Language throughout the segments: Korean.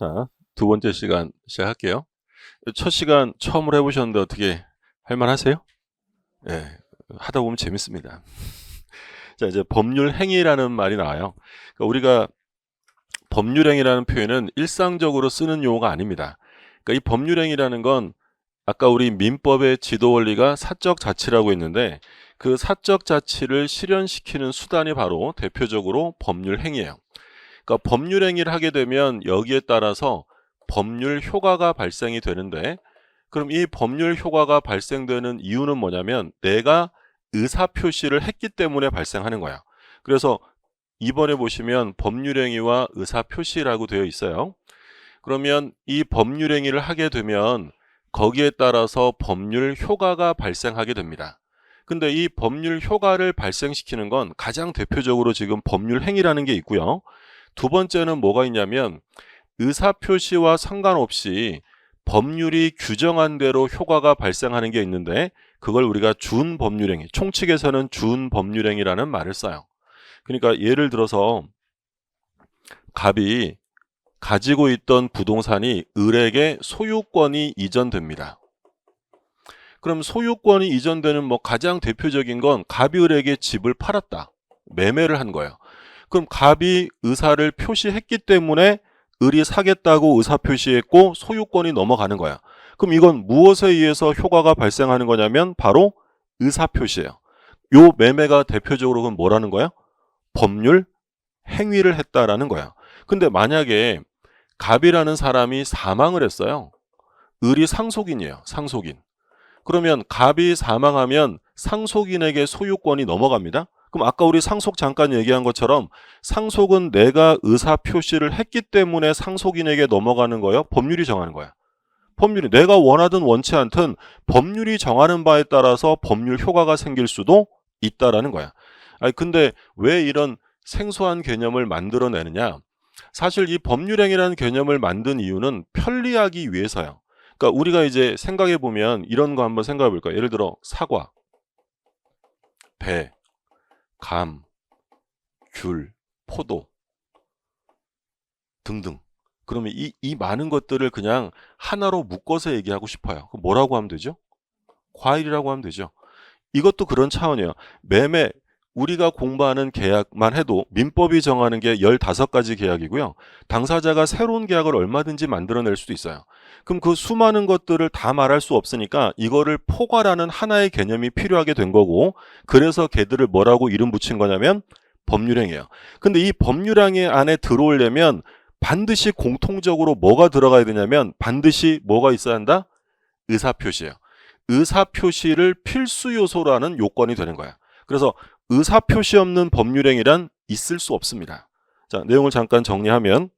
자, 두 번째 시간 시작할게요. 첫 시간 처음으로 해보셨는데 어떻게 할만하세요? 예, 하다 보면 재밌습니다. 자, 이제 법률 행위라는 말이 나와요. 그러니까 우리가 법률 행위라는 표현은 일상적으로 쓰는 용어가 아닙니다. 그러니까 이 법률 행위라는 건 아까 우리 민법의 지도 원리가 사적 자치라고 했는데 그 사적 자치를 실현시키는 수단이 바로 대표적으로 법률 행위예요. 그러니까 법률 행위를 하게 되면 여기에 따라서 법률 효과가 발생이 되는데, 그럼 이 법률 효과가 발생되는 이유는 뭐냐면 내가 의사표시를 했기 때문에 발생하는 거야. 그래서 이번에 보시면 법률 행위와 의사표시라고 되어 있어요. 그러면 이 법률 행위를 하게 되면 거기에 따라서 법률 효과가 발생하게 됩니다. 근데 이 법률 효과를 발생시키는 건 가장 대표적으로 지금 법률 행위라는 게 있고요. 두 번째는 뭐가 있냐면 의사표시와 상관없이 법률이 규정한 대로 효과가 발생하는 게 있는데 그걸 우리가 준법률행위, 총칙에서는 준법률행위라는 말을 써요. 그러니까 예를 들어서 갑이 가지고 있던 부동산이 을에게 소유권이 이전됩니다. 그럼 소유권이 이전되는 가장 대표적인 건 갑이 을에게 집을 팔았다. 매매를 한 거예요. 그럼 갑이 의사를 표시했기 때문에 을이 사겠다고 의사표시했고 소유권이 넘어가는 거야. 그럼 이건 무엇에 의해서 효과가 발생하는 거냐면 바로 의사표시예요. 요 매매가 대표적으로 그럼 뭐라는 거야? 법률 행위를 했다라는 거야. 근데 만약에 갑이라는 사람이 사망을 했어요. 을이 상속인이에요. 상속인. 그러면 갑이 사망하면 상속인에게 소유권이 넘어갑니다. 그럼 아까 우리 상속 잠깐 얘기한 것처럼 상속은 내가 의사표시를 했기 때문에 상속인에게 넘어가는 거예요? 법률이 정하는 거야? 법률이 내가 원하든 원치 않든 법률이 정하는 바에 따라서 법률 효과가 생길 수도 있다라는 거야. 아니 근데 왜 이런 생소한 개념을 만들어내느냐? 사실 이 법률행위라는 개념을 만든 이유는 편리하기 위해서요. 그러니까 우리가 이제 생각해 보면 이런 거 한번 생각해 볼까요? 예를 들어 사과, 배, 감, 귤, 포도 등등. 그러면 이 많은 것들을 그냥 하나로 묶어서 얘기하고 싶어요. 그럼 뭐라고 하면 되죠? 과일이라고 하면 되죠. 이것도 그런 차원이에요. 매매, 우리가 공부하는 계약만 해도 민법이 정하는 게 15가지 계약이고요. 당사자가 새로운 계약을 얼마든지 만들어낼 수도 있어요. 그럼 그 수많은 것들을 다 말할 수 없으니까 이거를 포괄하는 하나의 개념이 필요하게 된 거고, 그래서 걔들을 뭐라고 이름 붙인 거냐면 법률행위예요. 근데 이 법률행위 안에 들어오려면 반드시 공통적으로 뭐가 들어가야 되냐면 반드시 뭐가 있어야 한다? 의사표시예요. 의사표시를 필수 요소로 하는 요건이 되는 거야. 그래서 의사표시 없는 법률행위란 있을 수 없습니다. 자, 내용을 잠깐 정리하면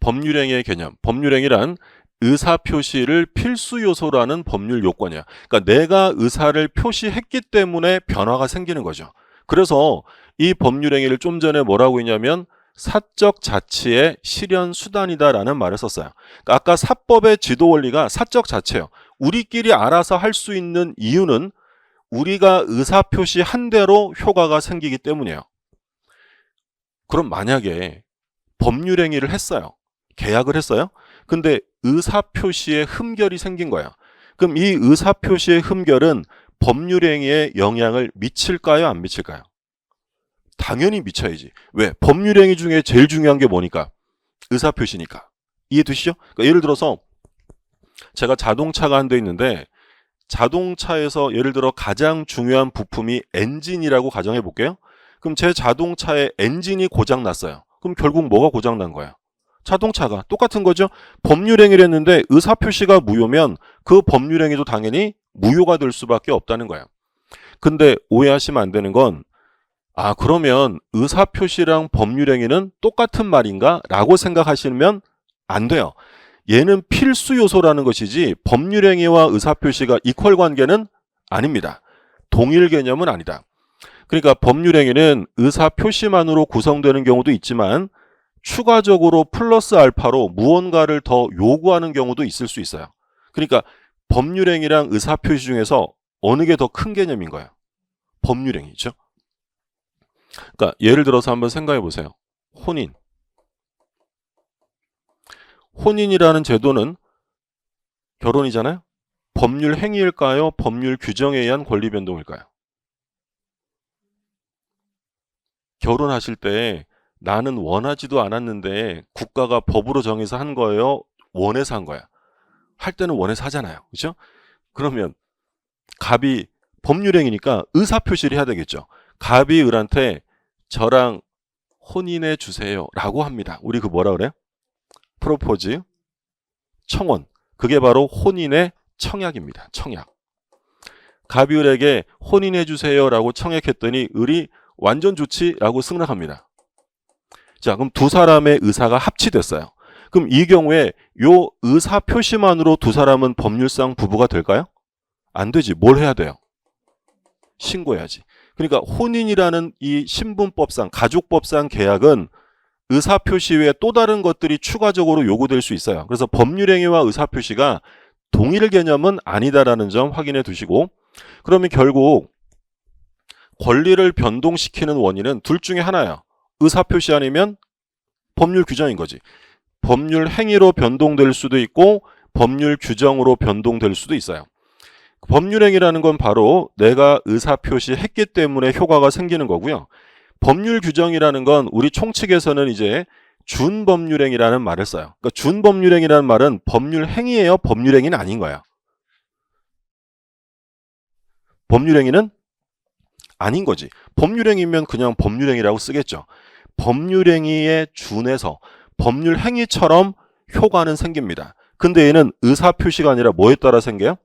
법률행위의 개념, 법률행위란 의사표시를 필수 요소로 하는 법률 요건이야. 그러니까 내가 의사를 표시했기 때문에 변화가 생기는 거죠. 그래서 이 법률행위를 좀 전에 뭐라고 했냐면 사적 자치의 실현 수단이다라는 말을 썼어요. 그러니까 아까 사법의 지도 원리가 사적 자치예요. 우리끼리 알아서 할 수 있는 이유는 우리가 의사표시한 대로 효과가 생기기 때문이에요. 그럼 만약에 법률행위를 했어요. 계약을 했어요. 근데 의사표시에 흠결이 생긴 거예요. 그럼 이 의사표시의 흠결은 법률행위에 영향을 미칠까요? 안 미칠까요? 당연히 미쳐야지. 왜? 법률행위 중에 제일 중요한 게 뭐니까? 의사표시니까. 이해되시죠? 그러니까 예를 들어서 제가 자동차가 한 대 있는데 자동차에서 예를 들어 가장 중요한 부품이 엔진이라고 가정해 볼게요. 그럼 제 자동차의 엔진이 고장 났어요. 그럼 결국 뭐가 고장 난 거야? 자동차가. 똑같은 거죠. 법률행위를 했는데 의사표시가 무효면 그 법률행위도 당연히 무효가 될 수밖에 없다는 거예요. 근데 오해하시면 안 되는 건 그러면 의사표시랑 법률행위는 똑같은 말인가? 라고 생각하시면 안 돼요. 얘는 필수 요소라는 것이지 법률행위와 의사표시가 이퀄 관계는 아닙니다. 동일 개념은 아니다. 그러니까 법률행위는 의사표시만으로 구성되는 경우도 있지만 추가적으로 플러스 알파로 무언가를 더 요구하는 경우도 있을 수 있어요. 그러니까 법률행위랑 의사표시 중에서 어느 게 더 큰 개념인 거예요? 법률행위죠. 그러니까 예를 들어서 한번 생각해 보세요. 혼인. 혼인이라는 제도는 결혼이잖아요. 법률 행위일까요? 법률 규정에 의한 권리 변동일까요? 결혼하실 때 나는 원하지도 않았는데 국가가 법으로 정해서 한 거예요? 원해서 한 거야? 할 때는 원해서 하잖아요. 그렇죠? 그러면 갑이 법률행위니까 의사표시를 해야 되겠죠. 갑이 을한테 저랑 혼인해 주세요 라고 합니다. 우리 그 뭐라 그래요? 프로포즈, 청혼. 그게 바로 혼인의 청약입니다. 청약. 갑이 을에게 혼인해 주세요 라고 청약했더니 을이 완전 좋지 라고 승낙합니다. 자, 그럼 두 사람의 의사가 합치됐어요. 그럼 이 경우에 요 의사 표시만으로 두 사람은 법률상 부부가 될까요? 안 되지. 뭘 해야 돼요? 신고해야지. 그러니까 혼인이라는 이 신분법상, 가족법상 계약은 의사표시 외에 또 다른 것들이 추가적으로 요구될 수 있어요. 그래서 법률행위와 의사표시가 동일 개념은 아니다라는 점 확인해 두시고, 그러면 결국 권리를 변동시키는 원인은 둘 중에 하나예요. 의사표시 아니면 법률 규정인 거지. 법률 행위로 변동될 수도 있고 법률 규정으로 변동될 수도 있어요. 법률행위라는 건 바로 내가 의사표시했기 때문에 효과가 생기는 거고요. 법률 규정이라는 건 우리 총칙에서는 이제 준법률행위라는 말을 써요. 그러니까 준법률행위라는 말은 법률행위예요. 법률행위는 아닌 거야. 법률행위는 아닌 거지. 법률행위면 그냥 법률행위라고 쓰겠죠. 법률행위에 준해서 법률행위처럼 효과는 생깁니다. 근데 얘는 의사표시가 아니라 뭐에 따라 생겨요?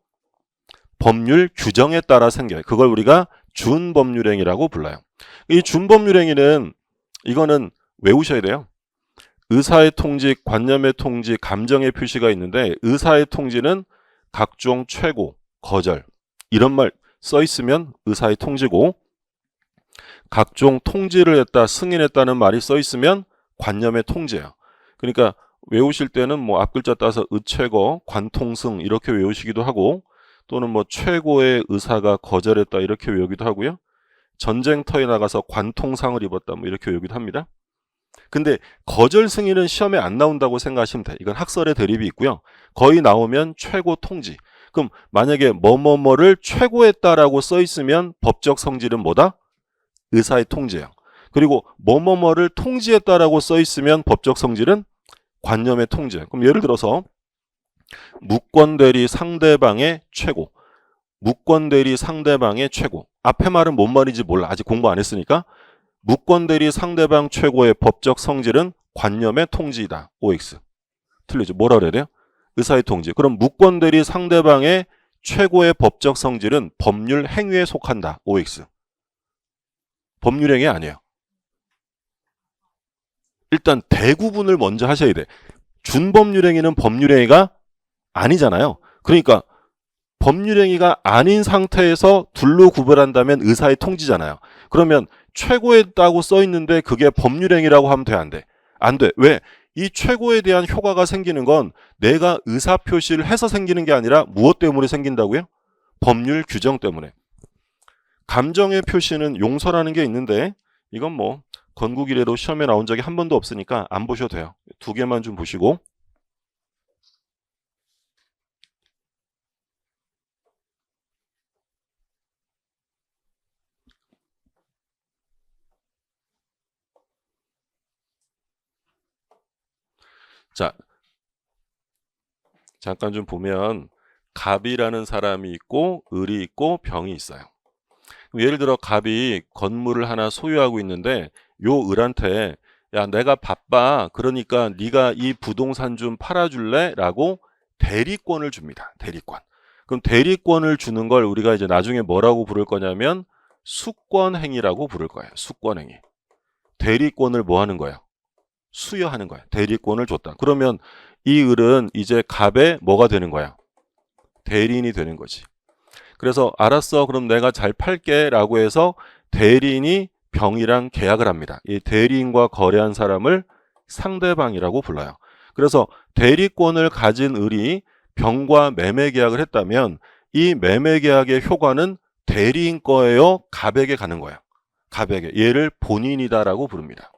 법률 규정에 따라 생겨요. 그걸 우리가 준법률행위라고 불러요. 이 준법률행위는 이거는 외우셔야 돼요. 의사의 통지, 관념의 통지, 감정의 표시가 있는데 의사의 통지는 각종 최고, 거절 이런 말 써 있으면 의사의 통지고, 각종 통지를 했다, 승인했다는 말이 써 있으면 관념의 통지예요. 그러니까 외우실 때는 뭐 앞글자 따서 의최거, 관통승 이렇게 외우시기도 하고, 또는 뭐 최고의 의사가 거절했다 이렇게 외우기도 하고요. 전쟁터에 나가서 관통상을 입었다 뭐 이렇게 외우기도 합니다. 근데 거절 승인은 시험에 안 나온다고 생각하시면 돼요. 이건 학설의 대립이 있고요. 거의 나오면 최고 통지. 그럼 만약에 뭐뭐뭐를 최고했다라고 써 있으면 법적 성질은 뭐다? 의사의 통지예요. 그리고 뭐뭐뭐를 통지했다라고 써 있으면 법적 성질은 관념의 통지예요. 그럼 예를 들어서 무권 대리 상대방의 최고. 무권 대리 상대방의 최고. 앞에 말은 뭔 말인지 몰라. 아직 공부 안 했으니까. 무권 대리 상대방 최고의 법적 성질은 관념의 통지이다. OX. 틀리죠. 뭐라 그래야 돼요? 의사의 통지. 그럼 무권 대리 상대방의 최고의 법적 성질은 법률 행위에 속한다. OX. 법률 행위 아니에요. 일단 대구분을 먼저 하셔야 돼. 준법률 행위는 법률 행위가 아니잖아요. 그러니까 법률 행위가 아닌 상태에서 둘로 구별한다면 의사의 통지잖아요. 그러면 최고했다고 써 있는데 그게 법률 행위라고 하면 돼, 안 돼? 안 돼. 왜? 이 최고에 대한 효과가 생기는 건 내가 의사표시를 해서 생기는 게 아니라 무엇 때문에 생긴다고요? 법률 규정 때문에. 감정의 표시는 용서라는 게 있는데 이건 뭐 건국 이래로 시험에 나온 적이 한 번도 없으니까 안 보셔도 돼요. 두 개만 좀 보시고. 자, 잠깐 좀 보면 갑이라는 사람이 있고 을이 있고 병이 있어요. 예를 들어 갑이 건물을 하나 소유하고 있는데 요 을한테 야 내가 바빠 그러니까 네가 이 부동산 좀 팔아줄래? 라고 대리권을 줍니다. 대리권. 그럼 대리권을 주는 걸 우리가 이제 나중에 뭐라고 부를 거냐면 수권행위라고 부를 거예요. 수권행위. 대리권을 뭐 하는 거예요? 수여하는 거예요. 대리권을 줬다. 그러면 이 을은 이제 갑의 뭐가 되는 거야? 대리인이 되는 거지. 그래서 알았어 그럼 내가 잘 팔게 라고 해서 대리인이 병이랑 계약을 합니다. 이 대리인과 거래한 사람을 상대방이라고 불러요. 그래서 대리권을 가진 을이 병과 매매 계약을 했다면 이 매매 계약의 효과는 대리인 거예요? 갑에게 가는 거예요. 갑에게. 얘를 본인이다라고 부릅니다.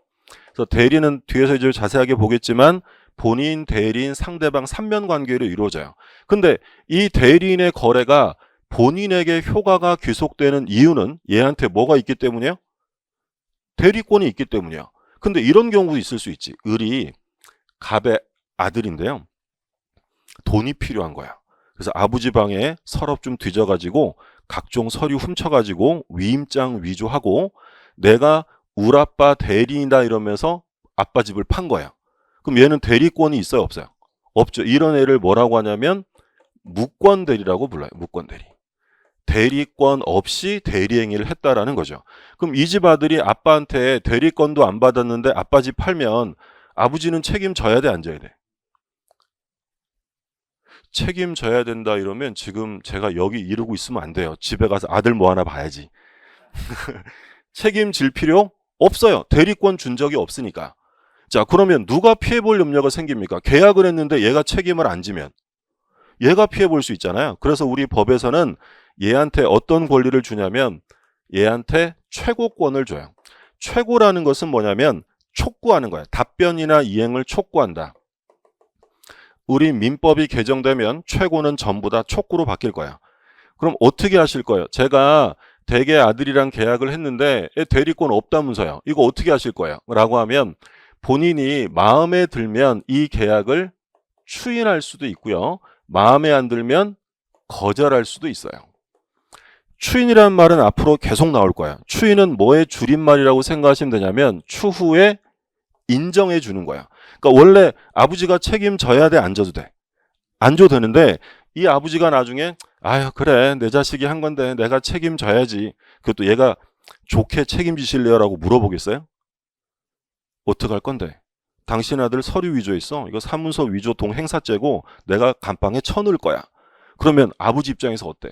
그래서 대리는 뒤에서 이제 자세하게 보겠지만 본인, 대리인, 상대방 3면 관계로 이루어져요. 근데 이 대리인의 거래가 본인에게 효과가 귀속되는 이유는 얘한테 뭐가 있기 때문이에요? 대리권이 있기 때문이에요. 근데 이런 경우도 있을 수 있지. 을이 갑의 아들인데요. 돈이 필요한 거야. 그래서 아버지 방에 서랍 좀 뒤져가지고 각종 서류 훔쳐가지고 위임장 위조하고 내가 울 아빠 대리인이다 이러면서 아빠 집을 판 거야. 그럼 얘는 대리권이 있어요, 없어요? 없죠. 이런 애를 뭐라고 하냐면 무권대리라고 불러요. 무권대리. 대리권 없이 대리행위를 했다라는 거죠. 그럼 이 집 아들이 아빠한테 대리권도 안 받았는데 아빠 집 팔면 아버지는 책임져야 돼, 안 져야 돼? 책임져야 된다 이러면 지금 제가 여기 이러고 있으면 안 돼요. 집에 가서 아들 뭐 하나 봐야지. 책임질 필요 없어요. 대리권 준 적이 없으니까. 자, 그러면 누가 피해볼 염려가 생깁니까? 계약을 했는데 얘가 책임을 안 지면 얘가 피해볼 수 있잖아요. 그래서 우리 법에서는 얘한테 어떤 권리를 주냐면 얘한테 최고권을 줘요. 최고라는 것은 뭐냐면 촉구하는 거예요. 답변이나 이행을 촉구한다. 우리 민법이 개정되면 최고는 전부 다 촉구로 바뀔 거야. 그럼 어떻게 하실 거예요? 제가 대개 아들이랑 계약을 했는데 대리권 없다면서요. 이거 어떻게 하실 거예요? 라고 하면 본인이 마음에 들면 이 계약을 추인할 수도 있고요. 마음에 안 들면 거절할 수도 있어요. 추인이라는 말은 앞으로 계속 나올 거야. 추인은 뭐의 줄임말이라고 생각하시면 되냐면 추후에 인정해 주는 거야. 그러니까 원래 아버지가 책임져야 돼, 안 져도 돼? 안 줘도 되는데 이 아버지가 나중에 아유 그래 내 자식이 한 건데 내가 책임져야지. 그것도 얘가 좋게 책임지실래요? 라고 물어보겠어요? 어떡할 건데? 당신 아들 서류 위조했어. 이거 사문서 위조 동행사죄고 내가 감방에 쳐넣을 거야. 그러면 아버지 입장에서 어때?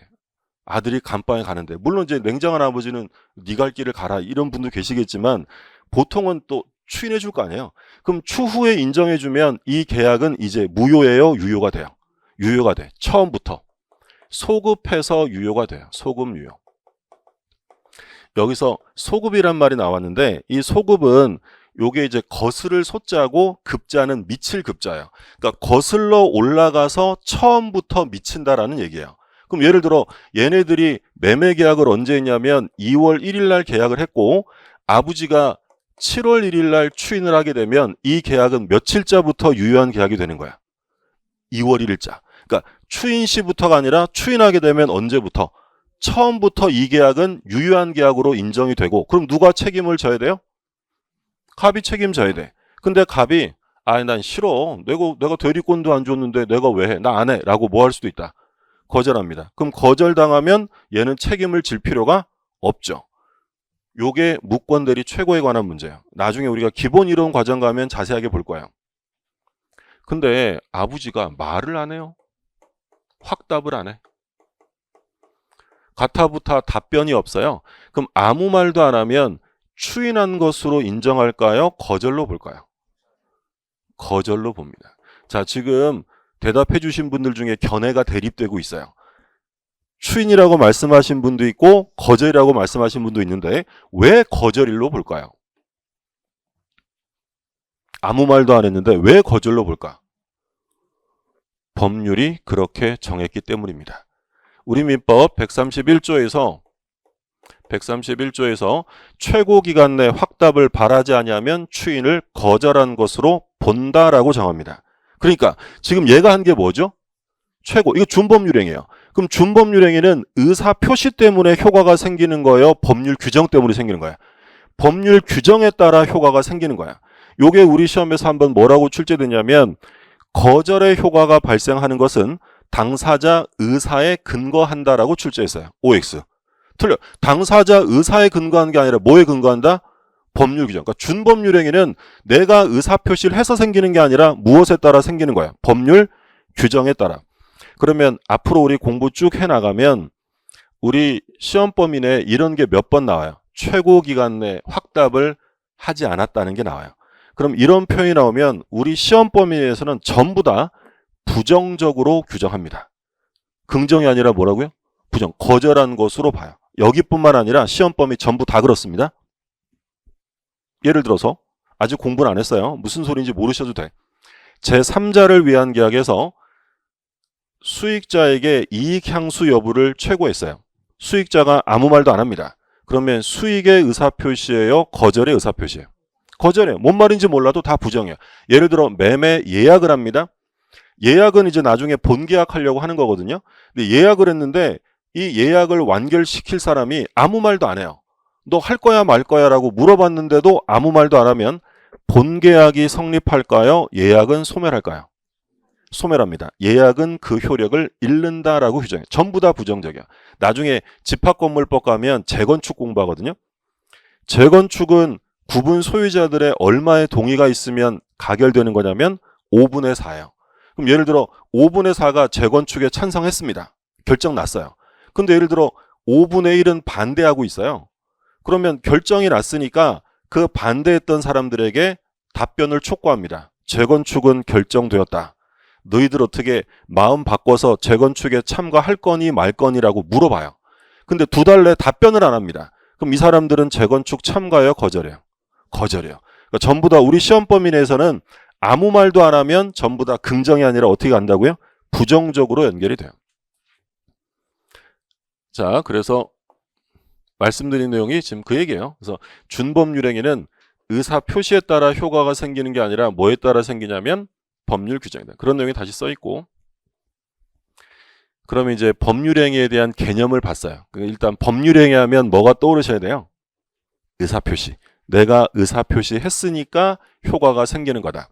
아들이 감방에 가는데 물론 이제 냉정한 아버지는 네 갈 길을 가라 이런 분도 계시겠지만 보통은 또 추인해 줄 거 아니에요. 그럼 추후에 인정해 주면 이 계약은 이제 무효예요, 유효가 돼요? 유효가 돼. 처음부터 소급해서 유효가 돼요. 소급 유효. 여기서 소급이란 말이 나왔는데 이 소급은 요게 이제 거스를 소자고 급자는 미칠 급자예요. 그러니까 거슬러 올라가서 처음부터 미친다라는 얘기예요. 그럼 예를 들어 얘네들이 매매 계약을 언제 했냐면 2월 1일 날 계약을 했고 아버지가 7월 1일 날 추인을 하게 되면 이 계약은 며칠자부터 유효한 계약이 되는 거야. 2월 1일자. 그러니까 추인 시부터가 아니라 추인하게 되면 언제부터? 처음부터 이 계약은 유효한 계약으로 인정이 되고 그럼 누가 책임을 져야 돼요? 갑이 책임져야 돼. 근데 갑이 아니 난 싫어. 내가 대리권도 안 줬는데 내가 왜 해? 나 안 해. 라고 뭐 할 수도 있다. 거절합니다. 그럼 거절당하면 얘는 책임을 질 필요가 없죠. 요게 무권대리 최고에 관한 문제예요. 나중에 우리가 기본 이론 과정 가면 자세하게 볼 거예요. 근데 아버지가 말을 안 해요. 확답을 안 해. 가타부타 답변이 없어요. 그럼 아무 말도 안 하면 추인한 것으로 인정할까요? 거절로 볼까요? 거절로 봅니다. 자, 지금 대답해 주신 분들 중에 견해가 대립되고 있어요. 추인이라고 말씀하신 분도 있고 거절이라고 말씀하신 분도 있는데 왜 거절일로 볼까요? 아무 말도 안 했는데 왜 거절로 볼까? 법률이 그렇게 정했기 때문입니다. 우리 민법 131조에서 최고 기간 내 확답을 바라지 아니하면 추인을 거절한 것으로 본다라고 정합니다. 그러니까 지금 얘가 한 게 뭐죠? 최고. 이거 준법률행위예요. 그럼 준법률행위는 의사 표시 때문에 효과가 생기는 거예요? 법률 규정 때문에 생기는 거예요? 법률 규정에 따라 효과가 생기는 거야. 요게 우리 시험에서 한번 뭐라고 출제됐냐면 거절의 효과가 발생하는 것은 당사자 의사에 근거한다라고 출제했어요. OX. 틀려. 당사자 의사에 근거하는 게 아니라 뭐에 근거한다? 법률 규정. 그러니까 준법률행위는 내가 의사표시를 해서 생기는 게 아니라 무엇에 따라 생기는 거야? 법률 규정에 따라. 그러면 앞으로 우리 공부 쭉 해나가면 우리 시험 범위 내에 이런 게 몇 번 나와요. 최고 기간 내 확답을 하지 않았다는 게 나와요. 그럼 이런 표현이 나오면 우리 시험 범위 내에서는 전부 다 부정적으로 규정합니다. 긍정이 아니라 뭐라고요? 부정. 거절한 것으로 봐요. 여기뿐만 아니라 시험 범위 전부 다 그렇습니다. 예를 들어서 아직 공부는 안 했어요. 무슨 소리인지 모르셔도 돼. 제3자를 위한 계약에서 수익자에게 이익 향수 여부를 최고했어요. 수익자가 아무 말도 안 합니다. 그러면 수익의 의사표시예요? 거절의 의사표시예요? 거절해요. 뭔 말인지 몰라도 다 부정해요. 예를 들어 매매 예약을 합니다. 예약은 이제 나중에 본계약하려고 하는 거거든요. 근데 예약을 했는데 이 예약을 완결시킬 사람이 아무 말도 안 해요. 너 할 거야 말 거야 라고 물어봤는데도 아무 말도 안 하면 본계약이 성립할까요? 예약은 소멸할까요? 소멸합니다. 예약은 그 효력을 잃는다라고 규정해요. 전부 다 부정적이야. 나중에 집합건물법 가면 재건축 공부하거든요. 재건축은 구분 소유자들의 얼마의 동의가 있으면 가결되는 거냐면 5분의 4예요. 그럼 예를 들어 5분의 4가 재건축에 찬성했습니다. 결정 났어요. 근데 예를 들어 5분의 1은 반대하고 있어요. 그러면 결정이 났으니까 그 반대했던 사람들에게 답변을 촉구합니다. 재건축은 결정되었다. 너희들 어떻게 마음 바꿔서 재건축에 참가할 거니 말 거니라고 물어봐요. 근데 2달 내 답변을 안 합니다. 그럼 이 사람들은 재건축 참가해요? 거절해요? 거절해요. 그러니까 전부 다 우리 시험 범위 내에서는 아무 말도 안 하면 전부 다 긍정이 아니라 어떻게 간다고요? 부정적으로 연결이 돼요. 자, 그래서 말씀드린 내용이 지금 그 얘기예요. 그래서 준법률행위는 의사 표시에 따라 효과가 생기는 게 아니라 뭐에 따라 생기냐면 법률 규정이다. 그런 내용이 다시 써 있고. 그러면 이제 법률행위에 대한 개념을 봤어요. 일단 법률행위 하면 뭐가 떠오르셔야 돼요? 의사표시. 내가 의사표시 했으니까 효과가 생기는 거다.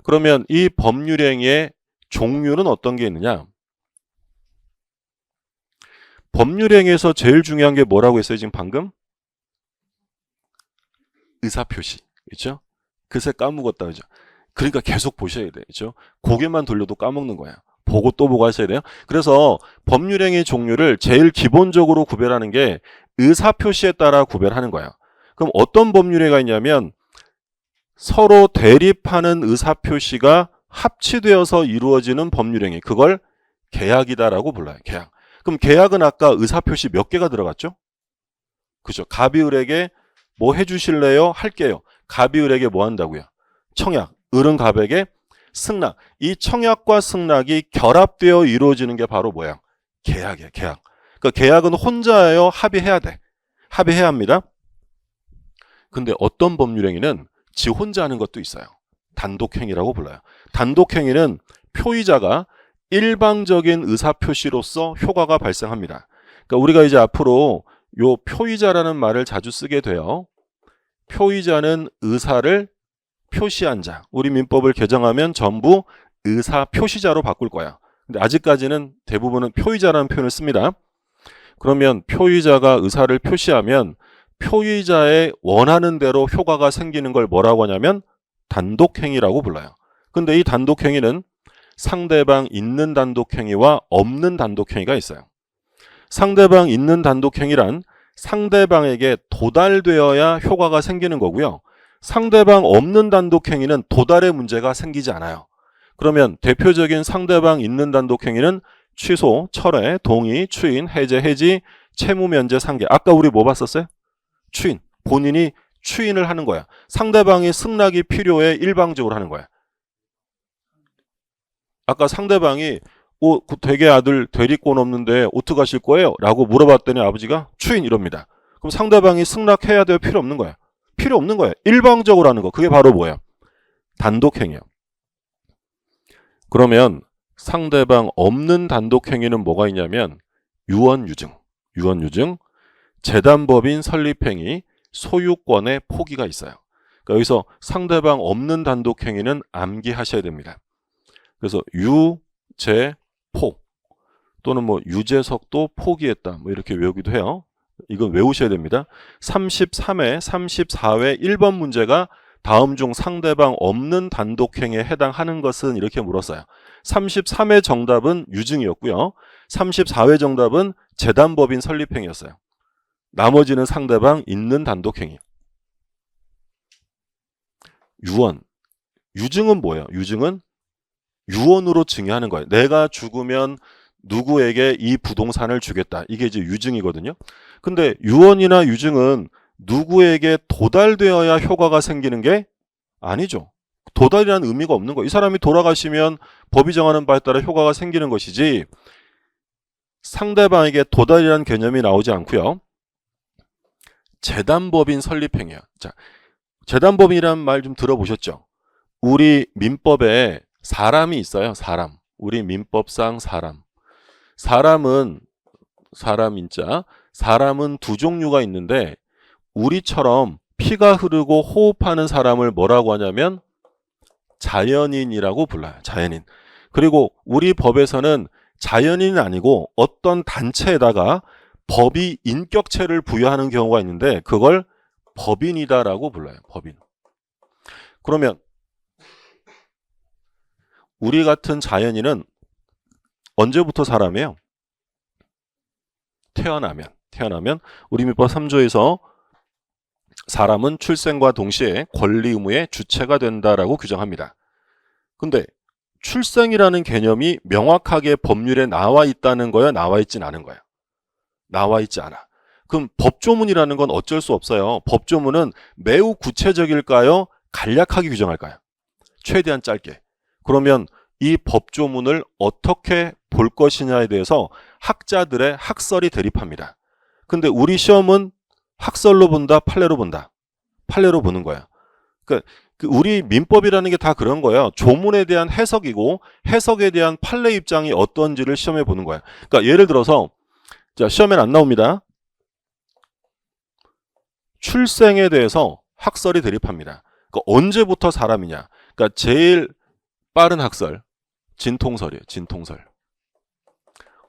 그러면 이 법률행위의 종류는 어떤 게 있느냐? 법률행위에서 제일 중요한 게 뭐라고 했어요? 지금 방금? 의사표시. 그렇죠? 그새 까먹었다. 그죠? 그러니까 계속 보셔야 돼요. 그렇죠? 고개만 돌려도 까먹는 거야. 보고 또 보고 하셔야 돼요. 그래서 법률행위 종류를 제일 기본적으로 구별하는 게 의사표시에 따라 구별하는 거야. 그럼 어떤 법률행위가 있냐면 서로 대립하는 의사표시가 합치되어서 이루어지는 법률행위. 그걸 계약이다라고 불러요. 계약. 그럼 계약은 아까 의사표시 몇 개가 들어갔죠? 그죠? 갑이 을에게 뭐 해주실래요? 할게요. 갑이 을에게 뭐 한다고요? 청약. 을은 갑에게 승낙. 이 청약과 승낙이 결합되어 이루어지는 게 바로 뭐야? 계약이에요. 계약. 그러니까 계약은 혼자예요? 합의해야 돼. 합의해야 합니다. 근데 어떤 법률행위는 지 혼자 하는 것도 있어요. 단독행위라고 불러요. 단독행위는 표의자가 일방적인 의사표시로서 효과가 발생합니다. 그러니까 우리가 이제 앞으로 요 표의자라는 말을 자주 쓰게 돼요. 표의자는 의사를 표시한 자. 우리 민법을 개정하면 전부 의사표시자로 바꿀 거야. 근데 아직까지는 대부분은 표의자라는 표현을 씁니다. 그러면 표의자가 의사를 표시하면 표의자의 원하는 대로 효과가 생기는 걸 뭐라고 하냐면 단독행위라고 불러요. 근데 이 단독행위는 상대방 있는 단독행위와 없는 단독행위가 있어요. 상대방 있는 단독행위란 상대방에게 도달되어야 효과가 생기는 거고요. 상대방 없는 단독행위는 도달의 문제가 생기지 않아요. 그러면 대표적인 상대방 있는 단독행위는 취소, 철회, 동의, 추인, 해제, 해지, 채무 면제, 상계. 아까 우리 뭐 봤었어요? 추인. 본인이 추인을 하는 거야. 상대방이 승낙이 필요해 일방적으로 하는 거야. 아까 상대방이 그 대개 아들 대리권 없는데 어떻게 하실 거예요? 라고 물어봤더니 아버지가 추인 이럽니다. 그럼 상대방이 승낙해야 돼요? 필요 없는 거야? 필요 없는 거야. 일방적으로 하는 거. 그게 바로 뭐야? 단독행위야. 그러면 상대방 없는 단독행위는 뭐가 있냐면 유언유증, 재단법인 설립행위, 소유권의 포기가 있어요. 그러니까 여기서 상대방 없는 단독행위는 암기하셔야 됩니다. 그래서 유재포 또는 뭐 유재석도 포기했다. 뭐 이렇게 외우기도 해요. 이건 외우셔야 됩니다. 33회, 34회 1번 문제가 다음 중 상대방 없는 단독행위에 해당하는 것은 이렇게 물었어요. 33회 정답은 유증이었고요. 34회 정답은 재단법인 설립행위였어요. 나머지는 상대방 있는 단독행위. 유언. 유증은 뭐예요? 유증은 유언으로 증여하는 거예요. 내가 죽으면 누구에게 이 부동산을 주겠다. 이게 이제 유증이거든요. 근데 유언이나 유증은 누구에게 도달되어야 효과가 생기는 게 아니죠. 도달이라는 의미가 없는 거예요. 이 사람이 돌아가시면 법이 정하는 바에 따라 효과가 생기는 것이지 상대방에게 도달이라는 개념이 나오지 않고요. 재단법인 설립행위야. 자, 재단법인이라는 말 좀 들어보셨죠? 우리 민법에 사람이 있어요. 사람. 우리 민법상 사람. 사람은 사람인자. 사람은 두 종류가 있는데 우리처럼 피가 흐르고 호흡하는 사람을 뭐라고 하냐면 자연인이라고 불러요. 자연인. 그리고 우리 법에서는 자연인은 아니고 어떤 단체에다가 법이 인격체를 부여하는 경우가 있는데 그걸 법인이다라고 불러요. 법인. 그러면 우리 같은 자연인은 언제부터 사람이에요? 태어나면 우리 민법 3조에서 사람은 출생과 동시에 권리 의무의 주체가 된다라고 규정합니다. 근데 출생이라는 개념이 명확하게 법률에 나와 있다는 거야? 나와 있진 않은 거야? 나와 있지 않아. 그럼 법조문이라는 건 어쩔 수 없어요. 법조문은 매우 구체적일까요? 간략하게 규정할까요? 최대한 짧게. 그러면 이 법조문을 어떻게 볼 것이냐에 대해서 학자들의 학설이 대립합니다. 근데 우리 시험은 학설로 본다, 판례로 본다. 판례로 보는 거야. 그러니까 우리 민법이라는 게 다 그런 거예요. 조문에 대한 해석이고 해석에 대한 판례 입장이 어떤지를 시험에 보는 거야. 그러니까 예를 들어서 자, 시험엔 안 나옵니다. 출생에 대해서 학설이 대립합니다. 그러니까 언제부터 사람이냐. 그러니까 제일 빠른 학설, 진통설이에요. 진통설.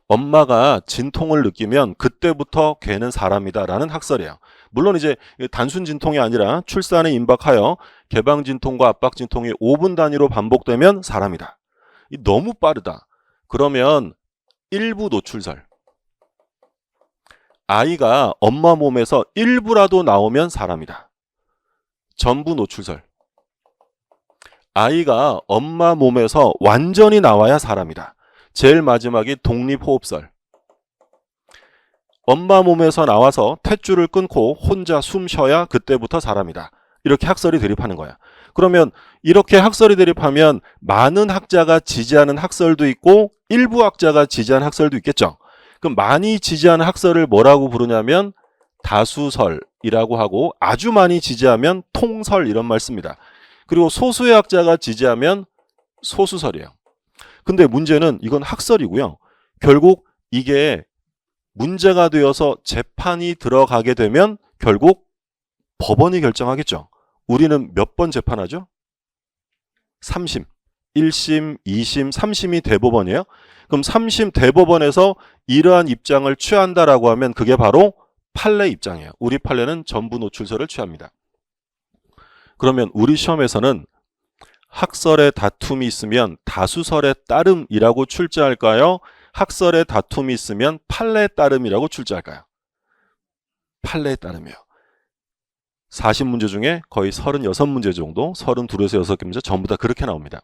엄마가 진통을 느끼면 그때부터 걔는 사람이다라는 학설이에요. 물론 이제 단순 진통이 아니라 출산에 임박하여 개방 진통과 압박 진통이 5분 단위로 반복되면 사람이다. 너무 빠르다. 그러면 일부 노출설. 아이가 엄마 몸에서 일부라도 나오면 사람이다. 전부 노출설. 아이가 엄마 몸에서 완전히 나와야 사람이다. 제일 마지막이 독립호흡설. 엄마 몸에서 나와서 탯줄을 끊고 혼자 숨 쉬어야 그때부터 사람이다. 이렇게 학설이 대립하는 거야. 그러면 이렇게 학설이 대립하면 많은 학자가 지지하는 학설도 있고 일부 학자가 지지하는 학설도 있겠죠. 그럼 많이 지지하는 학설을 뭐라고 부르냐면 다수설이라고 하고 아주 많이 지지하면 통설 이런 말 씁니다. 그리고 소수의 학자가 지지하면 소수설이에요. 근데 문제는 이건 학설이고요. 결국 이게 문제가 되어서 재판이 들어가게 되면 결국 법원이 결정하겠죠. 우리는 몇 번 재판하죠? 3심. 1심, 2심, 3심이 대법원이에요. 그럼 3심 대법원에서 이러한 입장을 취한다라고 하면 그게 바로 판례 입장이에요. 우리 판례는 전부 노출설을 취합니다. 그러면 우리 시험에서는 학설의 다툼이 있으면 다수설의 따름이라고 출제할까요? 학설의 다툼이 있으면 판례의 따름이라고 출제할까요? 판례의 따름이요. 40문제 중에 거의 36문제 정도, 32에서 6개 문제 전부 다 그렇게 나옵니다.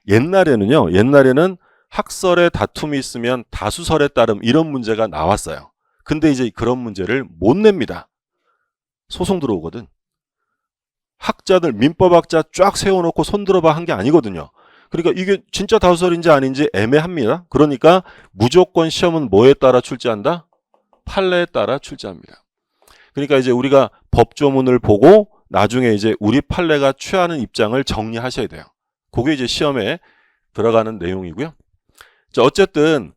옛날에는 학설의 다툼이 있으면 다수설의 따름 이런 문제가 나왔어요. 근데 이제 그런 문제를 못 냅니다. 소송 들어오거든. 학자들 민법학자 쫙 세워놓고 손들어봐 한 게 아니거든요. 그러니까 이게 진짜 다수설인지 아닌지 애매합니다. 그러니까 무조건 시험은 뭐에 따라 출제한다? 판례에 따라 출제합니다. 그러니까 이제 우리가 법조문을 보고 나중에 이제 우리 판례가 취하는 입장을 정리하셔야 돼요. 그게 이제 시험에 들어가는 내용이고요. 자, 어쨌든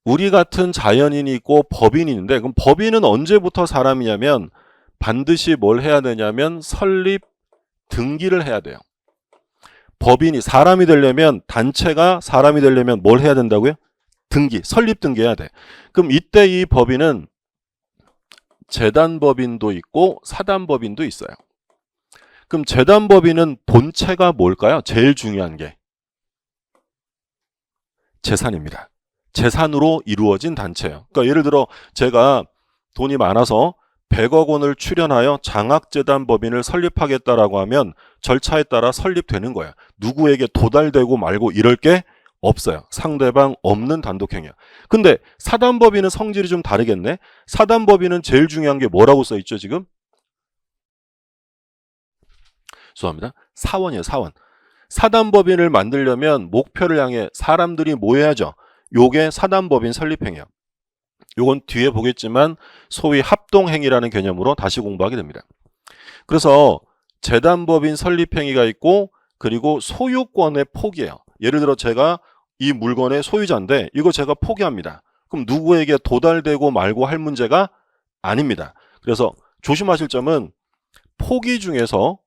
우리 같은 자연인이 있고 법인이 있는데 그럼 법인은 언제부터 사람이냐면 반드시 뭘 해야 되냐면 설립 등기를 해야 돼요. 법인이 사람이 되려면 단체가 사람이 되려면 뭘 해야 된다고요? 등기, 설립 등기해야 돼. 그럼 이때 이 법인은 재단법인도 있고 사단법인도 있어요. 그럼 재단법인은 본체가 뭘까요? 제일 중요한 게 재산입니다. 재산으로 이루어진 단체예요. 그러니까 예를 들어 제가 돈이 많아서 100억 원을 출연하여 장학재단법인을 설립하겠다라고 하면 절차에 따라 설립되는 거예요. 누구에게 도달되고 말고 이럴 게 없어요. 상대방 없는 단독행위야. 근데 사단법인은 성질이 좀 다르겠네. 사단법인은 제일 중요한 게 뭐라고 써있죠 지금? 죄송합니다. 사원이에요, 사원. 사단법인을 만들려면 목표를 향해 사람들이 모여야죠. 요게 사단법인 설립행위예요. 요건 뒤에 보겠지만 소위 합동행위라는 개념으로 다시 공부하게 됩니다. 그래서 재단법인 설립행위가 있고 그리고 소유권의 포기예요. 예를 들어 제가 이 물건의 소유자인데 이거 제가 포기합니다. 그럼 누구에게 도달되고 말고 할 문제가 아닙니다. 그래서 조심하실 점은 포기 중에서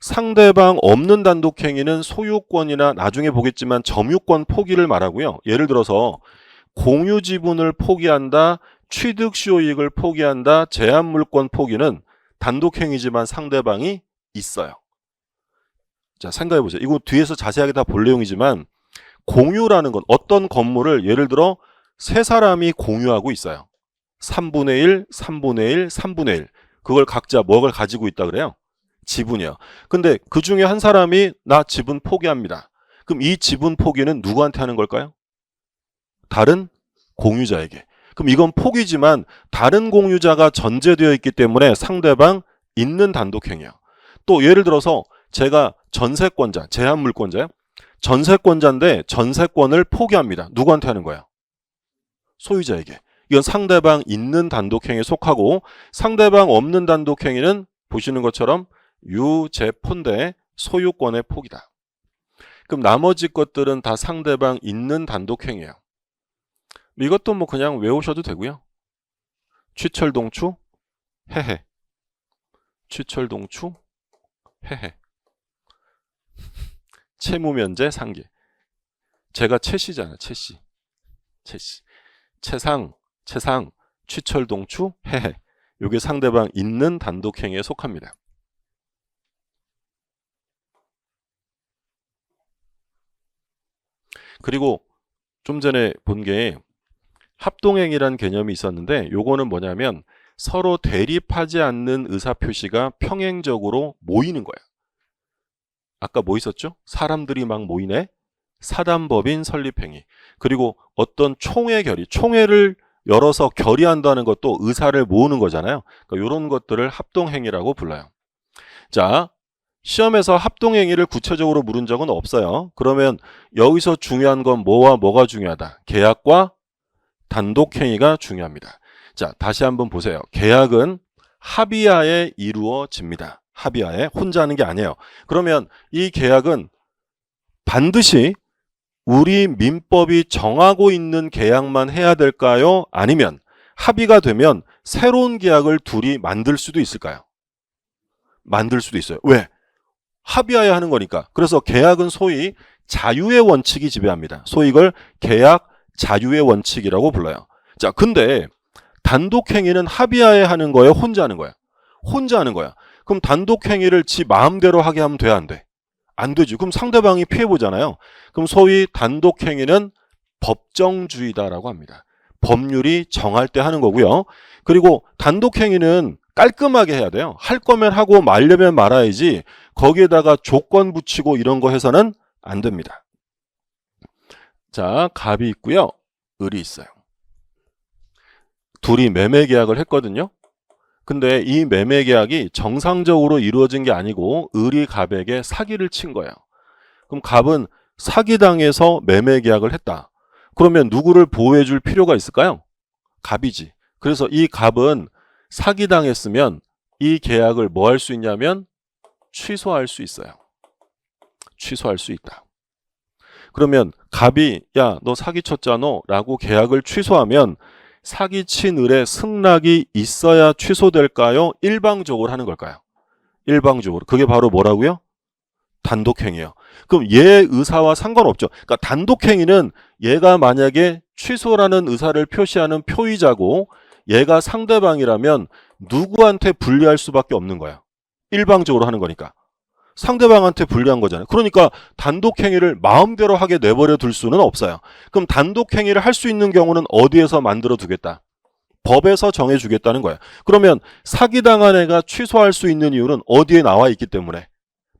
상대방 없는 단독행위는 소유권이나 나중에 보겠지만 점유권 포기를 말하고요. 예를 들어서 공유 지분을 포기한다, 취득 수요이익을 포기한다, 제한물권 포기는 단독행위지만 상대방이 있어요. 자, 생각해 보세요. 이거 뒤에서 자세하게 다 볼 내용이지만 공유라는 건 어떤 건물을 예를 들어 세 사람이 공유하고 있어요. 3분의 1, 3분의 1, 3분의 1. 그걸 각자 뭐를 가지고 있다 그래요? 지분이요. 근데 그 중에 한 사람이 나 지분 포기합니다. 그럼 이 지분 포기는 누구한테 하는 걸까요? 다른 공유자에게. 그럼 이건 포기지만 다른 공유자가 전제되어 있기 때문에 상대방 있는 단독행위예요. 또 예를 들어서 제가 전세권자, 제한물권자요. 전세권자인데 전세권을 포기합니다. 누구한테 하는 거예요? 소유자에게. 이건 상대방 있는 단독행위에 속하고 상대방 없는 단독행위는 보시는 것처럼 유제포인데 소유권의 포기다. 그럼 나머지 것들은 다 상대방 있는 단독행위예요. 이것도 뭐 그냥 외우셔도 되고요. 취철동추, 해해. 취철동추, 해해. 채무면제, 상계. 제가 채씨잖아요. 채씨. 채씨. 채상, 취철동추, 해해. 이게 상대방 있는 단독행위에 속합니다. 그리고 좀 전에 본 게 합동행위라는 개념이 있었는데 요거는 뭐냐면 서로 대립하지 않는 의사표시가 평행적으로 모이는 거야. 아까 뭐 있었죠? 사람들이 막 모이네. 사단법인 설립행위. 그리고 어떤 총회 결의, 총회를 열어서 결의한다는 것도 의사를 모으는 거잖아요. 그러니까 이런 것들을 합동행위라고 불러요. 자, 시험에서 합동행위를 구체적으로 물은 적은 없어요. 그러면 여기서 중요한 건 뭐와 뭐가 중요하다? 계약과 단독행위가 중요합니다. 자, 다시 한번 보세요. 계약은 합의하에 이루어집니다. 합의하에 혼자 하는 게 아니에요. 그러면 이 계약은 반드시 우리 민법이 정하고 있는 계약만 해야 될까요? 아니면 합의가 되면 새로운 계약을 둘이 만들 수도 있을까요? 만들 수도 있어요. 왜? 합의하에 하는 거니까. 그래서 계약은 소위 자유의 원칙이 지배합니다. 소위 이걸 계약 자유의 원칙이라고 불러요. 자, 근데 단독행위는 합의하에 하는 거예요? 혼자 하는 거야? 혼자 하는 거야. 그럼 단독행위를 지 마음대로 하게 하면 돼, 안 돼? 안 되지. 그럼 상대방이 피해보잖아요. 그럼 소위 단독행위는 법정주의다라고 합니다. 법률이 정할 때 하는 거고요. 그리고 단독행위는 깔끔하게 해야 돼요. 할 거면 하고 말려면 말아야지 거기에다가 조건 붙이고 이런 거 해서는 안 됩니다. 자, 갑이 있고요. 을이 있어요. 둘이 매매 계약을 했거든요. 근데 이 매매 계약이 정상적으로 이루어진 게 아니고 을이 갑에게 사기를 친 거예요. 그럼 갑은 사기당해서 매매 계약을 했다. 그러면 누구를 보호해 줄 필요가 있을까요? 갑이지. 그래서 이 갑은 사기당했으면 이 계약을 뭐 할 수 있냐면 취소할 수 있어요. 취소할 수 있다. 그러면 갑이 야, 너 사기쳤잖아 라고 계약을 취소하면 사기친 을의 승낙이 있어야 취소될까요? 일방적으로 하는 걸까요? 일방적으로. 그게 바로 뭐라고요? 단독행위예요. 그럼 얘 의사와 상관없죠. 그러니까 단독행위는 얘가 만약에 취소라는 의사를 표시하는 표의자고 얘가 상대방이라면 누구한테 불리할 수밖에 없는 거야. 일방적으로 하는 거니까. 상대방한테 불리한 거잖아요. 그러니까 단독행위를 마음대로 하게 내버려 둘 수는 없어요. 그럼 단독행위를 할 수 있는 경우는 어디에서 만들어 두겠다? 법에서 정해주겠다는 거예요. 그러면 사기당한 애가 취소할 수 있는 이유는 어디에 나와 있기 때문에?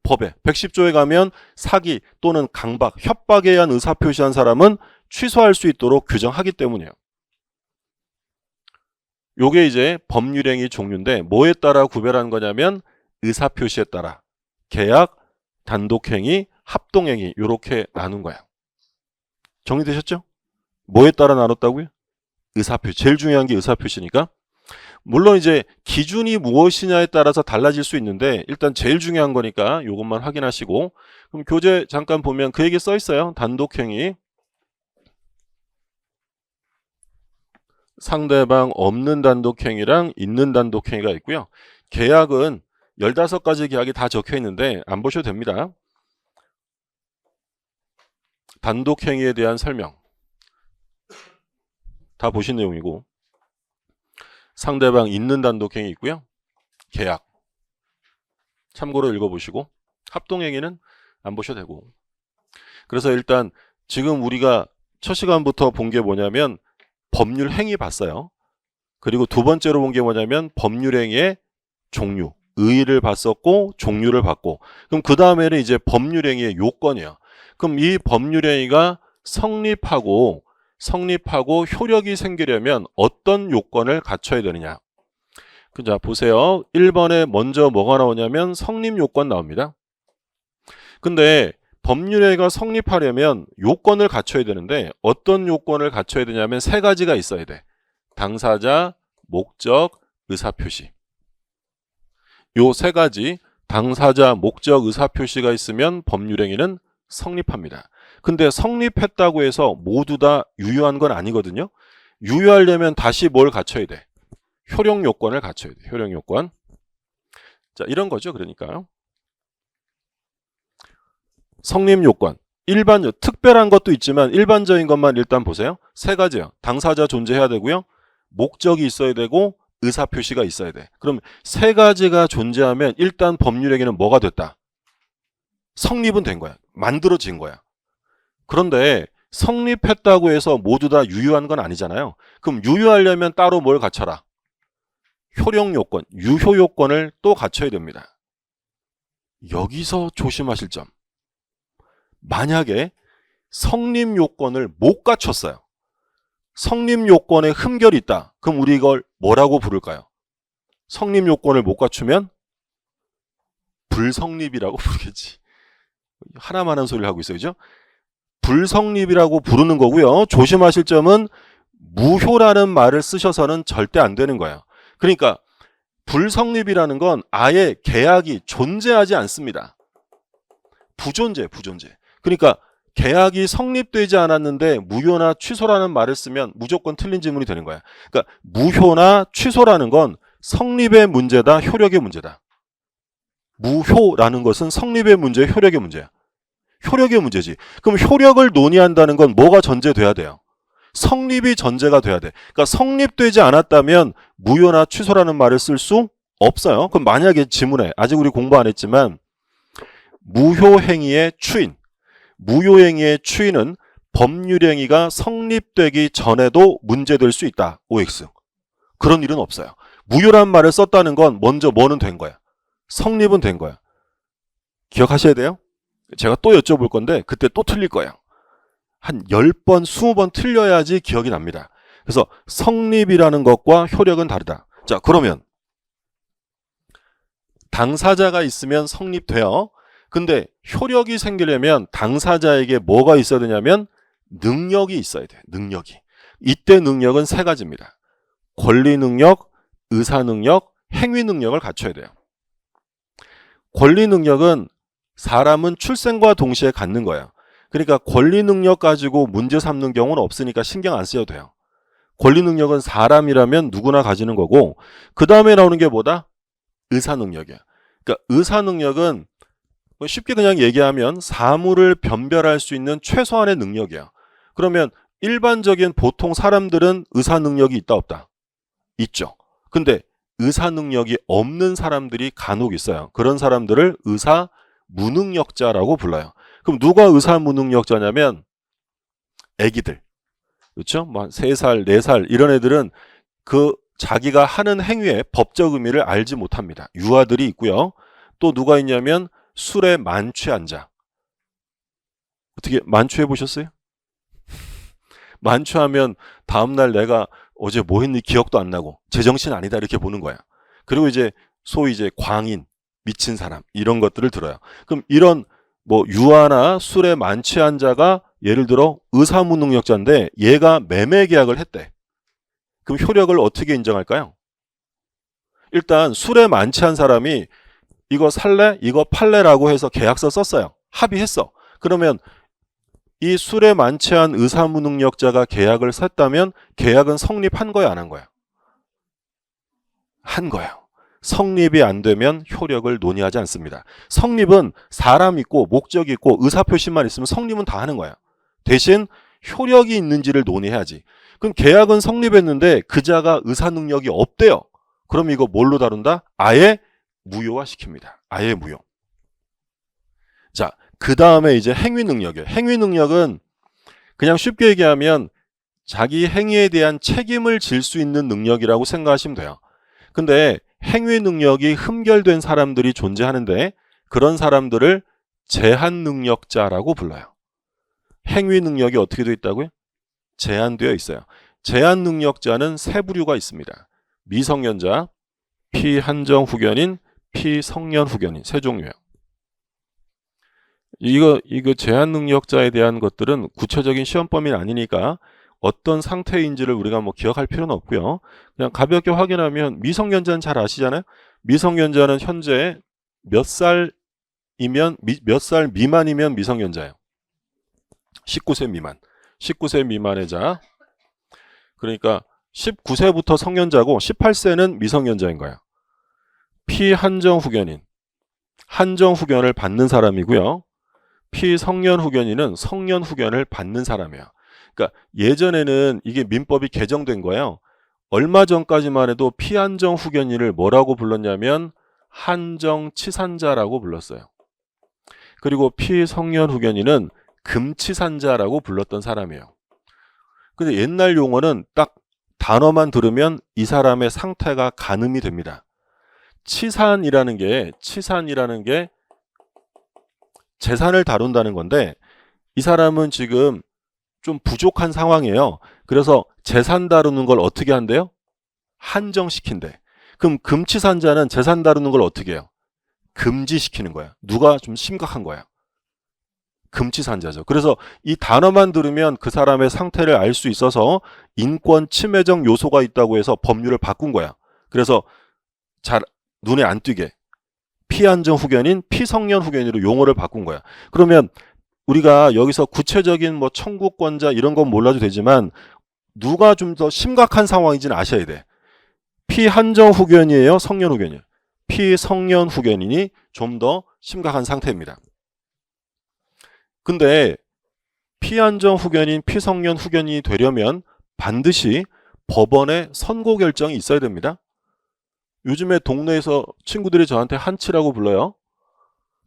법에 110조에 가면 사기 또는 강박, 협박에 의한 의사표시한 사람은 취소할 수 있도록 규정하기 때문이에요. 요게 이제 법률행위 종류인데 뭐에 따라 구별하는 거냐면 의사표시에 따라 계약, 단독행위, 합동행위 이렇게 나눈 거야. 정리되셨죠? 뭐에 따라 나눴다고요? 의사표시. 제일 중요한 게 의사표시니까. 물론 이제 기준이 무엇이냐에 따라서 달라질 수 있는데 일단 제일 중요한 거니까 이것만 확인하시고, 그럼 교재 잠깐 보면 그 얘기 써 있어요. 단독행위. 상대방 없는 단독행위랑 있는 단독행위가 있고요. 계약은 15가지 계약이 다 적혀 있는데 안 보셔도 됩니다. 단독행위에 대한 설명 다 보신 내용이고, 상대방 있는 단독행위 있고요. 계약 참고로 읽어보시고, 합동행위는 안 보셔도 되고. 그래서 일단 지금 우리가 첫 시간부터 본 게 뭐냐면 법률 행위 봤어요. 그리고 두 번째로 본 게 뭐냐면 법률 행위의 종류, 의의를 봤었고 종류를 봤고, 그럼 그 다음에는 이제 법률 행위의 요건이에요. 그럼 이 법률 행위가 성립하고 효력이 생기려면 어떤 요건을 갖춰야 되느냐. 자, 보세요. 1번에 먼저 뭐가 나오냐면 성립 요건 나옵니다. 근데 법률행위가 성립하려면 요건을 갖춰야 되는데 어떤 요건을 갖춰야 되냐면 3가지가 있어야 돼. 당사자, 목적, 의사표시. 요 3가지 당사자, 목적, 의사표시가 있으면 법률행위는 성립합니다. 근데 성립했다고 해서 모두 다 유효한 건 아니거든요. 유효하려면 다시 뭘 갖춰야 돼? 효력 요건을 갖춰야 돼. 효력 요건. 자, 이런 거죠. 그러니까요. 성립 요건. 특별한 것도 있지만 일반적인 것만 일단 보세요. 3가지요. 당사자 존재해야 되고요. 목적이 있어야 되고 의사표시가 있어야 돼. 그럼 3가지가 존재하면 일단 법률행위는 뭐가 됐다? 성립은 된 거야. 만들어진 거야. 그런데 성립했다고 해서 모두 다 유효한 건 아니잖아요. 그럼 유효하려면 따로 뭘 갖춰라? 효력 요건, 유효 요건을 또 갖춰야 됩니다. 여기서 조심하실 점. 만약에 성립 요건을 못 갖췄어요. 성립 요건에 흠결이 있다. 그럼 우리 이걸 뭐라고 부를까요? 성립 요건을 못 갖추면 불성립이라고 부르겠지. 하나만 한 소리를 하고 있어요. 그죠? 불성립이라고 부르는 거고요. 조심하실 점은 무효라는 말을 쓰셔서는 절대 안 되는 거예요. 그러니까 불성립이라는 건 아예 계약이 존재하지 않습니다. 부존재. 그러니까 계약이 성립되지 않았는데 무효나 취소라는 말을 쓰면 무조건 틀린 질문이 되는 거야. 그러니까 무효나 취소라는 건 성립의 문제다, 효력의 문제다. 무효라는 것은 성립의 문제, 효력의 문제야. 효력의 문제지. 그럼 효력을 논의한다는 건 뭐가 전제돼야 돼요? 성립이 전제가 돼야 돼. 그러니까 성립되지 않았다면 무효나 취소라는 말을 쓸 수 없어요. 그럼 만약에 지문에, 아직 우리 공부 안 했지만 무효행위의 추인, 무효행위의 추인은 법률행위가 성립되기 전에도 문제될 수 있다. OX. 그런 일은 없어요. 무효란 말을 썼다는 건 먼저 뭐는 된 거야? 성립은 된 거야. 기억하셔야 돼요. 제가 또 여쭤볼 건데 그때 또 틀릴 거예요. 한 10번, 20번 틀려야지 기억이 납니다. 그래서 성립이라는 것과 효력은 다르다. 자, 그러면 당사자가 있으면 성립돼요. 근데 효력이 생기려면 당사자에게 뭐가 있어야 되냐면 능력이 있어야 돼. 능력이. 이때 능력은 3가지입니다. 권리 능력, 의사 능력, 행위 능력을 갖춰야 돼요. 권리 능력은 사람은 출생과 동시에 갖는 거예요. 그러니까 권리 능력 가지고 문제 삼는 경우는 없으니까 신경 안 쓰셔도 돼요. 권리 능력은 사람이라면 누구나 가지는 거고, 그 다음에 나오는 게 뭐다? 의사 능력이야. 그러니까 의사 능력은 쉽게 그냥 얘기하면 사물을 변별할 수 있는 최소한의 능력이야. 그러면 일반적인 보통 사람들은 의사 능력이 있다 없다? 있죠. 근데 의사 능력이 없는 사람들이 간혹 있어요. 그런 사람들을 의사 무능력자라고 불러요. 그럼 누가 의사 무능력자냐면 애기들. 그렇죠? 뭐 3살, 4살 이런 애들은 그 자기가 하는 행위의 법적 의미를 알지 못합니다. 유아들이 있고요. 또 누가 있냐면 술에 만취한 자. 어떻게 만취해 보셨어요? 만취하면 다음날 내가 어제 뭐 했니 기억도 안 나고 제정신 아니다 이렇게 보는 거야. 그리고 이제 소위 이제 광인, 미친 사람 이런 것들을 들어요. 그럼 이런 뭐 유아나 술에 만취한 자가 예를 들어 의사무능력자인데 얘가 매매 계약을 했대. 그럼 효력을 어떻게 인정할까요? 일단 술에 만취한 사람이 이거 살래? 이거 팔래라고 해서 계약서 썼어요. 합의했어. 그러면 이 술에 만취한 의사무능력자가 계약을 썼다면 계약은 성립한 거야, 안 한 거야? 한 거예요. 성립이 안 되면 효력을 논의하지 않습니다. 성립은 사람 있고 목적 있고 의사표시만 있으면 성립은 다 하는 거야. 대신 효력이 있는지를 논의해야지. 그럼 계약은 성립했는데 그자가 의사능력이 없대요. 그럼 이거 뭘로 다룬다? 아예 무효화시킵니다. 아예 무효. 자, 그 다음에 이제 행위능력이에요. 행위능력은 그냥 쉽게 얘기하면 자기 행위에 대한 책임을 질 수 있는 능력이라고 생각하시면 돼요. 근데 행위 능력이 흠결된 사람들이 존재하는데 그런 사람들을 제한능력자라고 불러요. 행위 능력이 어떻게 되어 있다고요? 제한되어 있어요. 제한능력자는 세 부류가 있습니다. 미성년자, 피한정 후견인, 피성년 후견인 세 종류예요. 이거 제한능력자에 대한 것들은 구체적인 시험 범위는 아니니까 어떤 상태인지를 우리가 뭐 기억할 필요는 없고요. 그냥 가볍게 확인하면 미성년자는 잘 아시잖아요. 미성년자는 현재 몇 살이면 몇 살 미만이면 미성년자예요. 19세 미만. 19세 미만의 자. 그러니까 19세부터 성년자고 18세는 미성년자인 거야. 피한정 후견인. 한정 후견을 받는 사람이고요. 피성년 후견인은 성년 후견을 받는 사람이야. 그러니까 예전에는 이게 민법이 개정된 거예요. 얼마 전까지만 해도 피한정 후견인을 뭐라고 불렀냐면 한정치산자라고 불렀어요. 그리고 피성년 후견인은 금치산자라고 불렀던 사람이에요. 근데 옛날 용어는 딱 단어만 들으면 이 사람의 상태가 가늠이 됩니다. 치산이라는 게 재산을 다룬다는 건데 이 사람은 지금 좀 부족한 상황이에요. 그래서 재산 다루는 걸 어떻게 한대요? 한정시킨대. 그럼 금치산자는 재산 다루는 걸 어떻게 해요? 금지시키는 거야. 누가 좀 심각한 거야? 금치산자죠. 그래서 이 단어만 들으면 그 사람의 상태를 알 수 있어서 인권 침해적 요소가 있다고 해서 법률을 바꾼 거야. 그래서 잘 눈에 안 띄게 피한정 후견인, 피성년 후견인으로 용어를 바꾼 거야. 그러면 우리가 여기서 구체적인 뭐 청구권자 이런 건 몰라도 되지만 누가 좀 더 심각한 상황인지는 아셔야 돼. 피한정 후견이에요? 성년 후견이에요? 피성년 후견인이 좀 더 심각한 상태입니다. 근데 피한정 후견인, 피성년 후견인이 되려면 반드시 법원의 선고 결정이 있어야 됩니다. 요즘에 동네에서 친구들이 저한테 한치라고 불러요.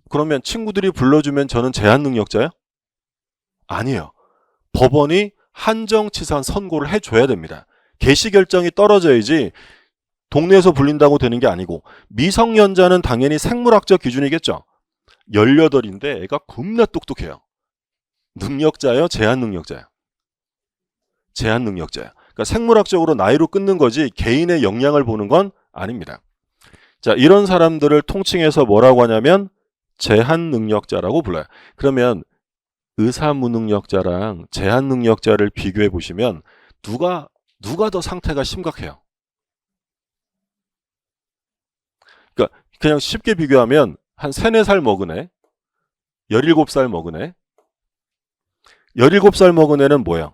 그러면 친구들이 불러주면 저는 제한능력자예요? 아니에요. 법원이 한정치산 선고를 해줘야 됩니다. 개시결정이 떨어져야지 동네에서 불린다고 되는 게 아니고 미성년자는 당연히 생물학적 기준이겠죠. 18인데 애가 겁나 똑똑해요. 능력자예요? 제한능력자예요? 제한능력자예요. 그러니까 생물학적으로 나이로 끊는 거지 개인의 역량을 보는 건 아닙니다. 자, 이런 사람들을 통칭해서 뭐라고 하냐면 제한능력자라고 불러요. 그러면 의사무능력자랑 제한능력자를 비교해 보시면 누가 더 상태가 심각해요? 그러니까 그냥 쉽게 비교하면 한 3, 4살 먹은 애, 17살 먹은 애, 17살 먹은 애는 뭐예요?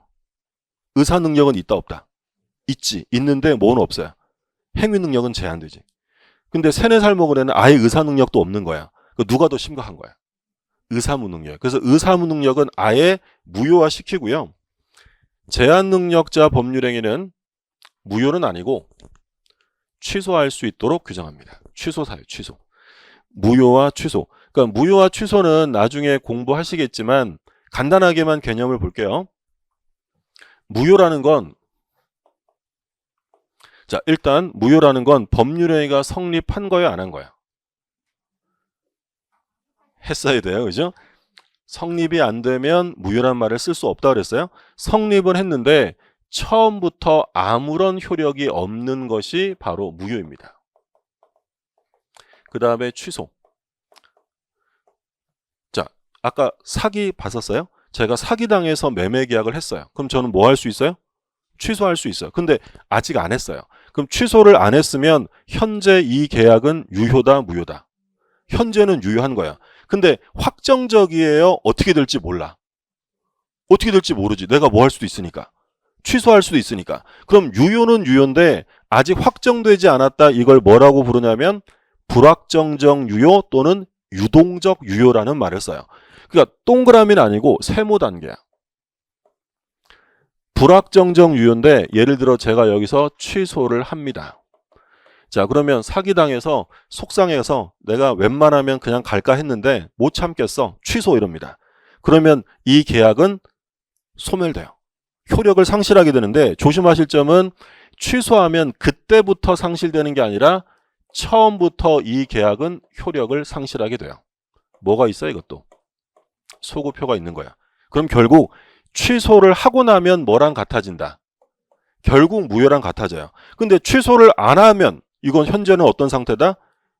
의사 능력은 있다 없다? 있지. 있는데 뭐는 없어요? 행위 능력은 제한되지. 근데 3, 4살 먹은 애는 아예 의사 능력도 없는 거야. 누가 더 심각한 거야? 의사무능력. 그래서 의사무능력은 아예 무효화시키고요. 제한능력자 법률행위는 무효는 아니고 취소할 수 있도록 규정합니다. 취소사유, 취소. 무효와 취소. 그러니까 무효와 취소는 나중에 공부하시겠지만 간단하게만 개념을 볼게요. 무효라는 건 자, 일단 무효라는 건 법률행위가 성립한 거야, 안 한 거야? 했어야 돼요. 그죠? 성립이 안 되면 무효란 말을 쓸 수 없다고 그랬어요. 성립은 했는데 처음부터 아무런 효력이 없는 것이 바로 무효입니다. 그 다음에 취소. 아까 사기 봤었어요? 제가 사기당해서 매매 계약을 했어요. 그럼 저는 뭐 할 수 있어요? 취소할 수 있어요. 근데 아직 안 했어요. 그럼 취소를 안 했으면 현재 이 계약은 유효다, 무효다? 현재는 유효한 거야. 근데 확정적이에요? 어떻게 될지 몰라. 어떻게 될지 모르지. 내가 뭐 할 수도 있으니까. 취소할 수도 있으니까. 그럼 유효는 유효인데 아직 확정되지 않았다. 이걸 뭐라고 부르냐면 불확정적 유효 또는 유동적 유효라는 말을 써요. 그러니까 동그라미는 아니고 세모 단계야. 불확정적 유효인데 예를 들어 제가 여기서 취소를 합니다. 자, 그러면 사기당해서 속상해서 내가 웬만하면 그냥 갈까 했는데 못 참겠어. 취소 이럽니다. 그러면 이 계약은 소멸돼요. 효력을 상실하게 되는데 조심하실 점은 취소하면 그때부터 상실되는 게 아니라 처음부터 이 계약은 효력을 상실하게 돼요. 뭐가 있어 이것도? 소구표가 있는 거야. 그럼 결국 취소를 하고 나면 뭐랑 같아진다? 결국 무효랑 같아져요. 근데 취소를 안 하면 이건 현재는 어떤 상태다?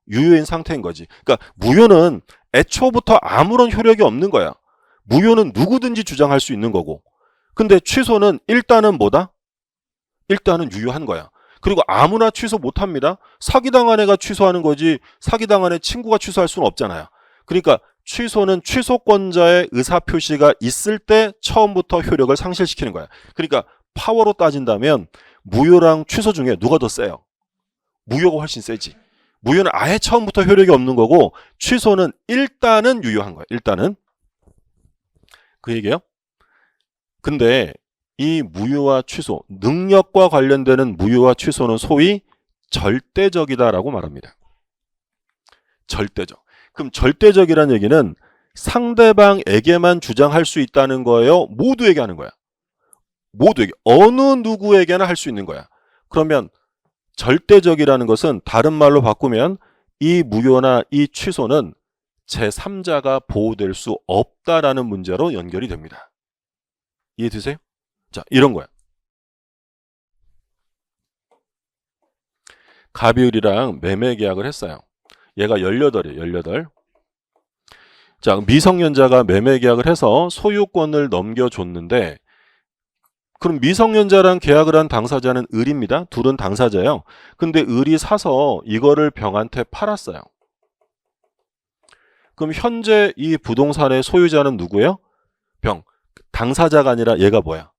유효인 상태인 거지. 그러니까 무효는 애초부터 아무런 효력이 없는 거야. 무효는 누구든지 주장할 수 있는 거고. 근데 취소는 일단은 뭐다? 일단은 유효한 거야. 그리고 아무나 취소 못합니다. 사기당한 애가 취소하는 거지 사기당한 애 친구가 취소할 수는 없잖아요. 그러니까 취소는 취소권자의 의사표시가 있을 때 처음부터 효력을 상실시키는 거야. 그러니까 파워로 따진다면 무효랑 취소 중에 누가 더 세요? 무효가 훨씬 세지. 무효는 아예 처음부터 효력이 없는 거고 취소는 일단은 유효한 거야. 일단은. 그 얘기예요. 근데 이 무효와 취소, 능력과 관련되는 무효와 취소는 소위 절대적이다라고 말합니다. 절대적. 그럼 절대적이라는 얘기는 상대방에게만 주장할 수 있다는 거예요? 모두에게 하는 거야? 모두에게. 어느 누구에게나 할 수 있는 거야. 그러면 절대적이라는 것은 다른 말로 바꾸면 이 무효나 이 취소는 제3자가 보호될 수 없다라는 문제로 연결이 됩니다. 이해되세요? 자, 이런 거야. 가비을이랑 매매 계약을 했어요. 얘가 18이에요. 18. 자, 미성년자가 매매 계약을 해서 소유권을 넘겨줬는데 그럼 미성년자랑 계약을 한 당사자는 을입니다. 둘은 당사자예요. 근데 을이 사서 이거를 병한테 팔았어요. 그럼 현재 이 부동산의 소유자는 누구예요? 병. 당사자가 아니라 얘가 뭐야?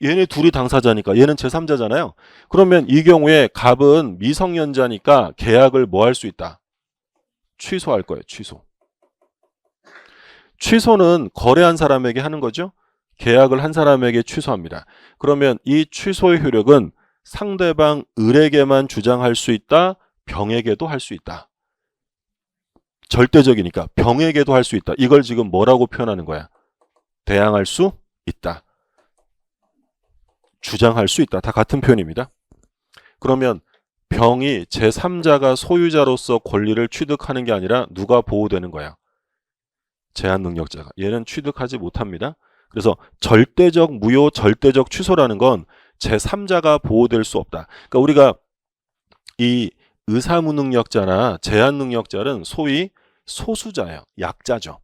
얘네 둘이 당사자니까 얘는 제3자잖아요. 그러면 이 경우에 갑은 미성년자니까 계약을 뭐 할 수 있다? 취소할 거예요. 취소. 취소는 거래한 사람에게 하는 거죠. 계약을 한 사람에게 취소합니다. 그러면 이 취소의 효력은 상대방 을에게만 주장할 수 있다. 병에게도 할 수 있다. 절대적이니까 병에게도 할 수 있다. 이걸 지금 뭐라고 표현하는 거야? 대항할 수 있다. 주장할 수 있다. 다 같은 표현입니다. 그러면 병이 제3자가 소유자로서 권리를 취득하는 게 아니라 누가 보호되는 거야? 제한 능력자가. 얘는 취득하지 못합니다. 그래서 절대적 무효, 절대적 취소라는 건 제3자가 보호될 수 없다. 그러니까 우리가 이 의사무능력자나 제한능력자는 소위 소수자예요. 약자죠.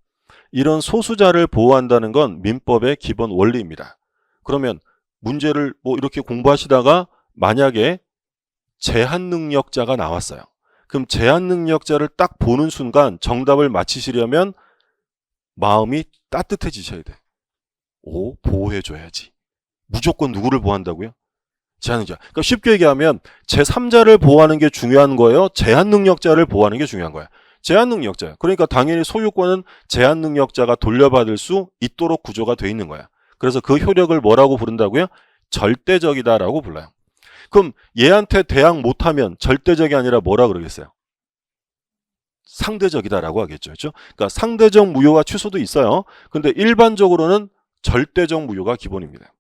이런 소수자를 보호한다는 건 민법의 기본 원리입니다. 그러면 문제를 뭐 이렇게 공부하시다가 만약에 제한능력자가 나왔어요. 그럼 제한능력자를 딱 보는 순간 정답을 맞히시려면 마음이 따뜻해지셔야 돼. 오, 보호해줘야지. 무조건 누구를 보호한다고요? 제한능력자. 그러니까 쉽게 얘기하면 제3자를 보호하는 게 중요한 거예요? 제한능력자를 보호하는 게 중요한 거예요? 제한능력자예요. 그러니까 당연히 소유권은 제한능력자가 돌려받을 수 있도록 구조가 돼 있는 거야. 그래서 그 효력을 뭐라고 부른다고요? 절대적이다라고 불러요. 그럼 얘한테 대항 못하면 절대적이 아니라 뭐라 그러겠어요? 상대적이다라고 하겠죠. 그렇죠? 그러니까 상대적 무효와 취소도 있어요. 근데 일반적으로는 절대적 무효가 기본입니다.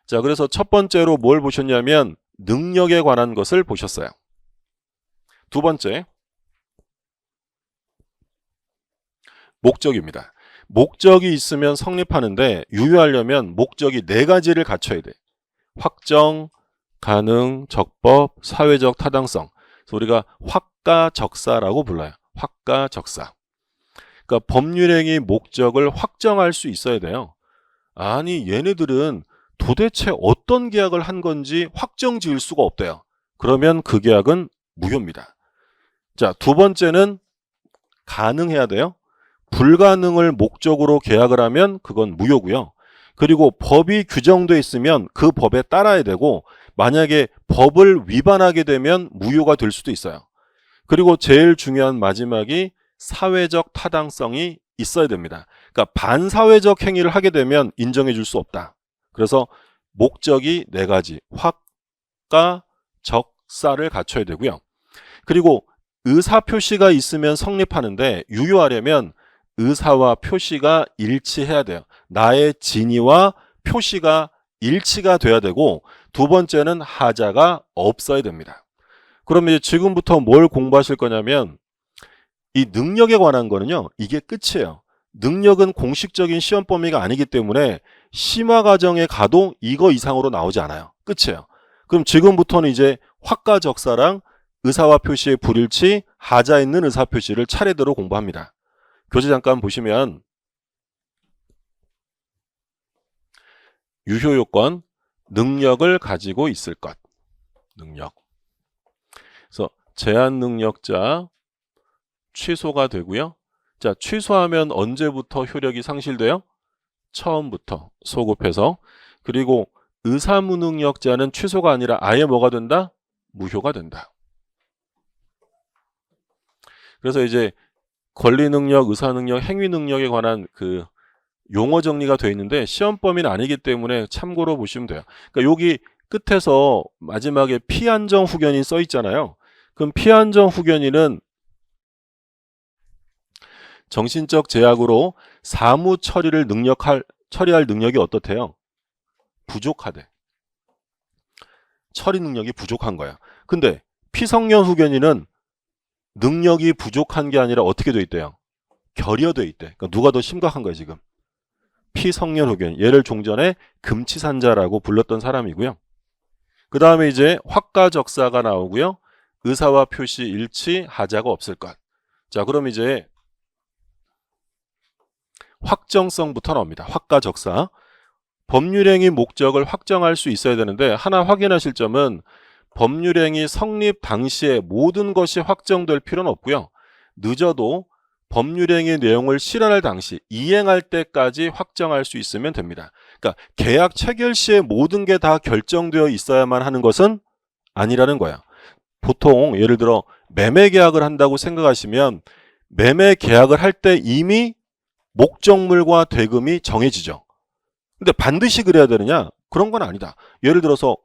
자, 그래서 첫 번째로 뭘 보셨냐면 능력에 관한 것을 보셨어요. 두 번째, 목적입니다. 목적이 있으면 성립하는데 유효하려면 목적이 4가지를 갖춰야 돼. 확정, 가능, 적법, 사회적 타당성. 그래서 우리가 확가적사라고 불러요. 확가적사. 그러니까 법률행위 목적을 확정할 수 있어야 돼요. 아니 얘네들은 도대체 어떤 계약을 한 건지 확정 지을 수가 없대요. 그러면 그 계약은 무효입니다. 자, 두 번째는 가능해야 돼요. 불가능을 목적으로 계약을 하면 그건 무효고요. 그리고 법이 규정돼 있으면 그 법에 따라야 되고 만약에 법을 위반하게 되면 무효가 될 수도 있어요. 그리고 제일 중요한 마지막이 사회적 타당성이 있어야 됩니다. 그러니까 반사회적 행위를 하게 되면 인정해 줄 수 없다. 그래서 목적이 네 가지, 확가, 적사를 갖춰야 되고요. 그리고 의사표시가 있으면 성립하는데 유효하려면 의사와 표시가 일치해야 돼요. 나의 진의와 표시가 일치가 돼야 되고 두 번째는 하자가 없어야 됩니다. 그러면 이제 지금부터 뭘 공부하실 거냐면 이 능력에 관한 거는요. 이게 끝이에요. 능력은 공식적인 시험 범위가 아니기 때문에 심화 과정에 가도 이거 이상으로 나오지 않아요. 끝이에요. 그럼 지금부터는 이제 확가 적사랑 의사와 표시의 불일치, 하자 있는 의사 표시를 차례대로 공부합니다. 교재 잠깐 보시면 유효 요건, 능력을 가지고 있을 것. 능력. 그래서 제한 능력자 취소가 되고요. 자, 취소하면 언제부터 효력이 상실돼요? 처음부터 소급해서. 그리고 의사무능력자는 취소가 아니라 아예 뭐가 된다? 무효가 된다. 그래서 이제 권리능력, 의사능력, 행위능력에 관한 그 용어 정리가 되어 있는데 시험 범위는 아니기 때문에 참고로 보시면 돼요. 그러니까 여기 끝에서 마지막에 피한정 후견인 써 있잖아요. 그럼 피한정 후견인은 정신적 제약으로 사무 처리를 처리할 능력이 어떻대요? 부족하대. 처리 능력이 부족한 거야. 근데 피성년 후견인은 능력이 부족한 게 아니라 어떻게 돼 있대요? 결여돼 있대. 그러니까 누가 더 심각한 거야 지금? 피성년 후견인. 얘를 종전에 금치산자라고 불렀던 사람이고요. 그 다음에 이제 확가적사가 나오고요. 의사와 표시 일치, 하자가 없을 것. 자, 그럼 이제 확정성부터 나옵니다. 확가적사. 법률행위 목적을 확정할 수 있어야 되는데 하나 확인하실 점은 법률행위 성립 당시에 모든 것이 확정될 필요는 없고요. 늦어도 법률행위 내용을 실현할 당시 이행할 때까지 확정할 수 있으면 됩니다. 그러니까 계약 체결 시에 모든 게 다 결정되어 있어야만 하는 것은 아니라는 거야. 보통 예를 들어 매매 계약을 한다고 생각하시면 매매 계약을 할 때 이미 목적물과 대금이 정해지죠. 근데 반드시 그래야 되느냐? 그런 건 아니다. 예를 들어서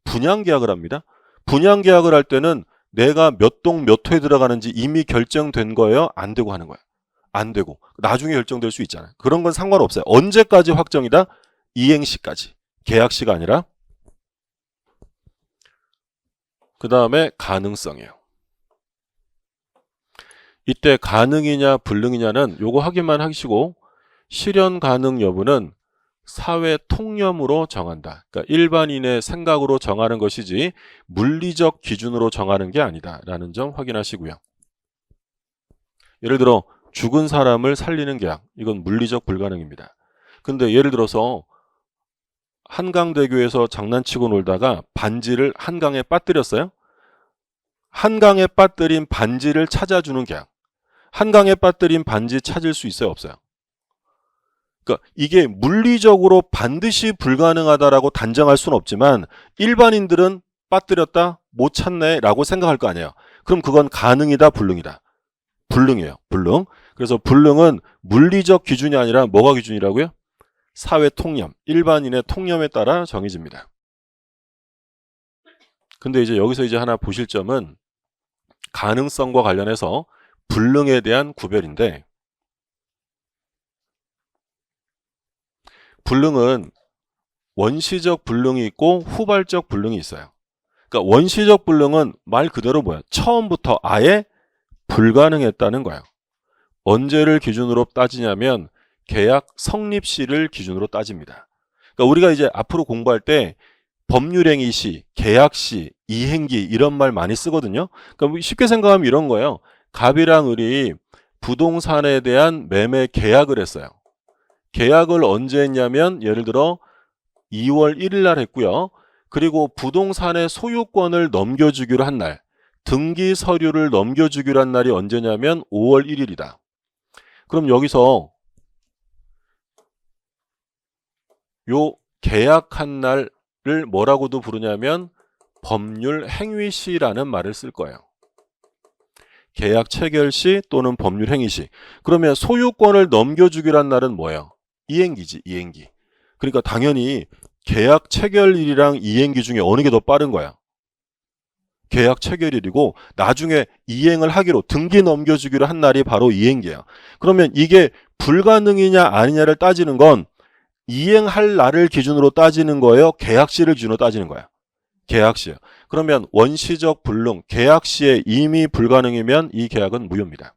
분양 계약을 합니다. 분양 계약을 할 때는 내가 몇 동 몇 호에 들어가는지 이미 결정된 거예요? 안 되고 하는 거예요? 안 되고. 나중에 결정될 수 있잖아요. 그런 건 상관없어요. 언제까지 확정이다? 이행시까지. 계약시가 아니라. 그 다음에 가능성이에요. 이때 가능이냐 불능이냐는 요거 확인만 하시고 실현 가능 여부는 사회 통념으로 정한다. 그러니까 일반인의 생각으로 정하는 것이지 물리적 기준으로 정하는 게 아니다 라는 점 확인하시고요. 예를 들어 죽은 사람을 살리는 계약, 이건 물리적 불가능입니다. 근데 예를 들어서 한강대교에서 장난치고 놀다가 반지를 한강에 빠뜨렸어요. 한강에 빠뜨린 반지를 찾아주는 계약. 한강에 빠뜨린 반지 찾을 수 있어요, 없어요? 그러니까 이게 물리적으로 반드시 불가능하다라고 단정할 수는 없지만 일반인들은 빠뜨렸다 못 찾네 라고 생각할 거 아니에요. 그럼 그건 가능이다 불능이다? 불능이에요. 불능. 그래서 불능은 물리적 기준이 아니라 뭐가 기준이라고요? 사회 통념, 일반인의 통념에 따라 정해집니다. 근데 이제 여기서 이제 하나 보실 점은 가능성과 관련해서 불능에 대한 구별인데 불능은 원시적 불능이 있고 후발적 불능이 있어요. 그러니까 원시적 불능은 말 그대로 뭐야? 처음부터 아예 불가능했다는 거예요. 언제를 기준으로 따지냐면 계약 성립시를 기준으로 따집니다. 그러니까 우리가 이제 앞으로 공부할 때 법률행위 시, 계약 시, 이행기 이런 말 많이 쓰거든요. 그러니까 쉽게 생각하면 이런 거예요. 갑이랑 을이 부동산에 대한 매매 계약을 했어요. 계약을 언제 했냐면 예를 들어 2월 1일 날 했고요. 그리고 부동산의 소유권을 넘겨주기로 한 날, 등기 서류를 넘겨주기로 한 날이 언제냐면 5월 1일이다. 그럼 여기서 요 계약한 날을 뭐라고도 부르냐면 법률 행위 시라는 말을 쓸 거예요. 계약 체결 시 또는 법률 행위 시. 그러면 소유권을 넘겨주기로 한 날은 뭐예요? 이행기지, 이행기. 그러니까 당연히 계약 체결일이랑 이행기 중에 어느 게 더 빠른 거야? 계약 체결일이고 나중에 이행을 하기로 등기 넘겨주기로 한 날이 바로 이행기야. 그러면 이게 불가능이냐 아니냐를 따지는 건 이행할 날을 기준으로 따지는 거예요? 계약시를 기준으로 따지는 거야? 계약시요. 그러면 원시적 불능, 계약시에 이미 불가능이면 이 계약은 무효입니다.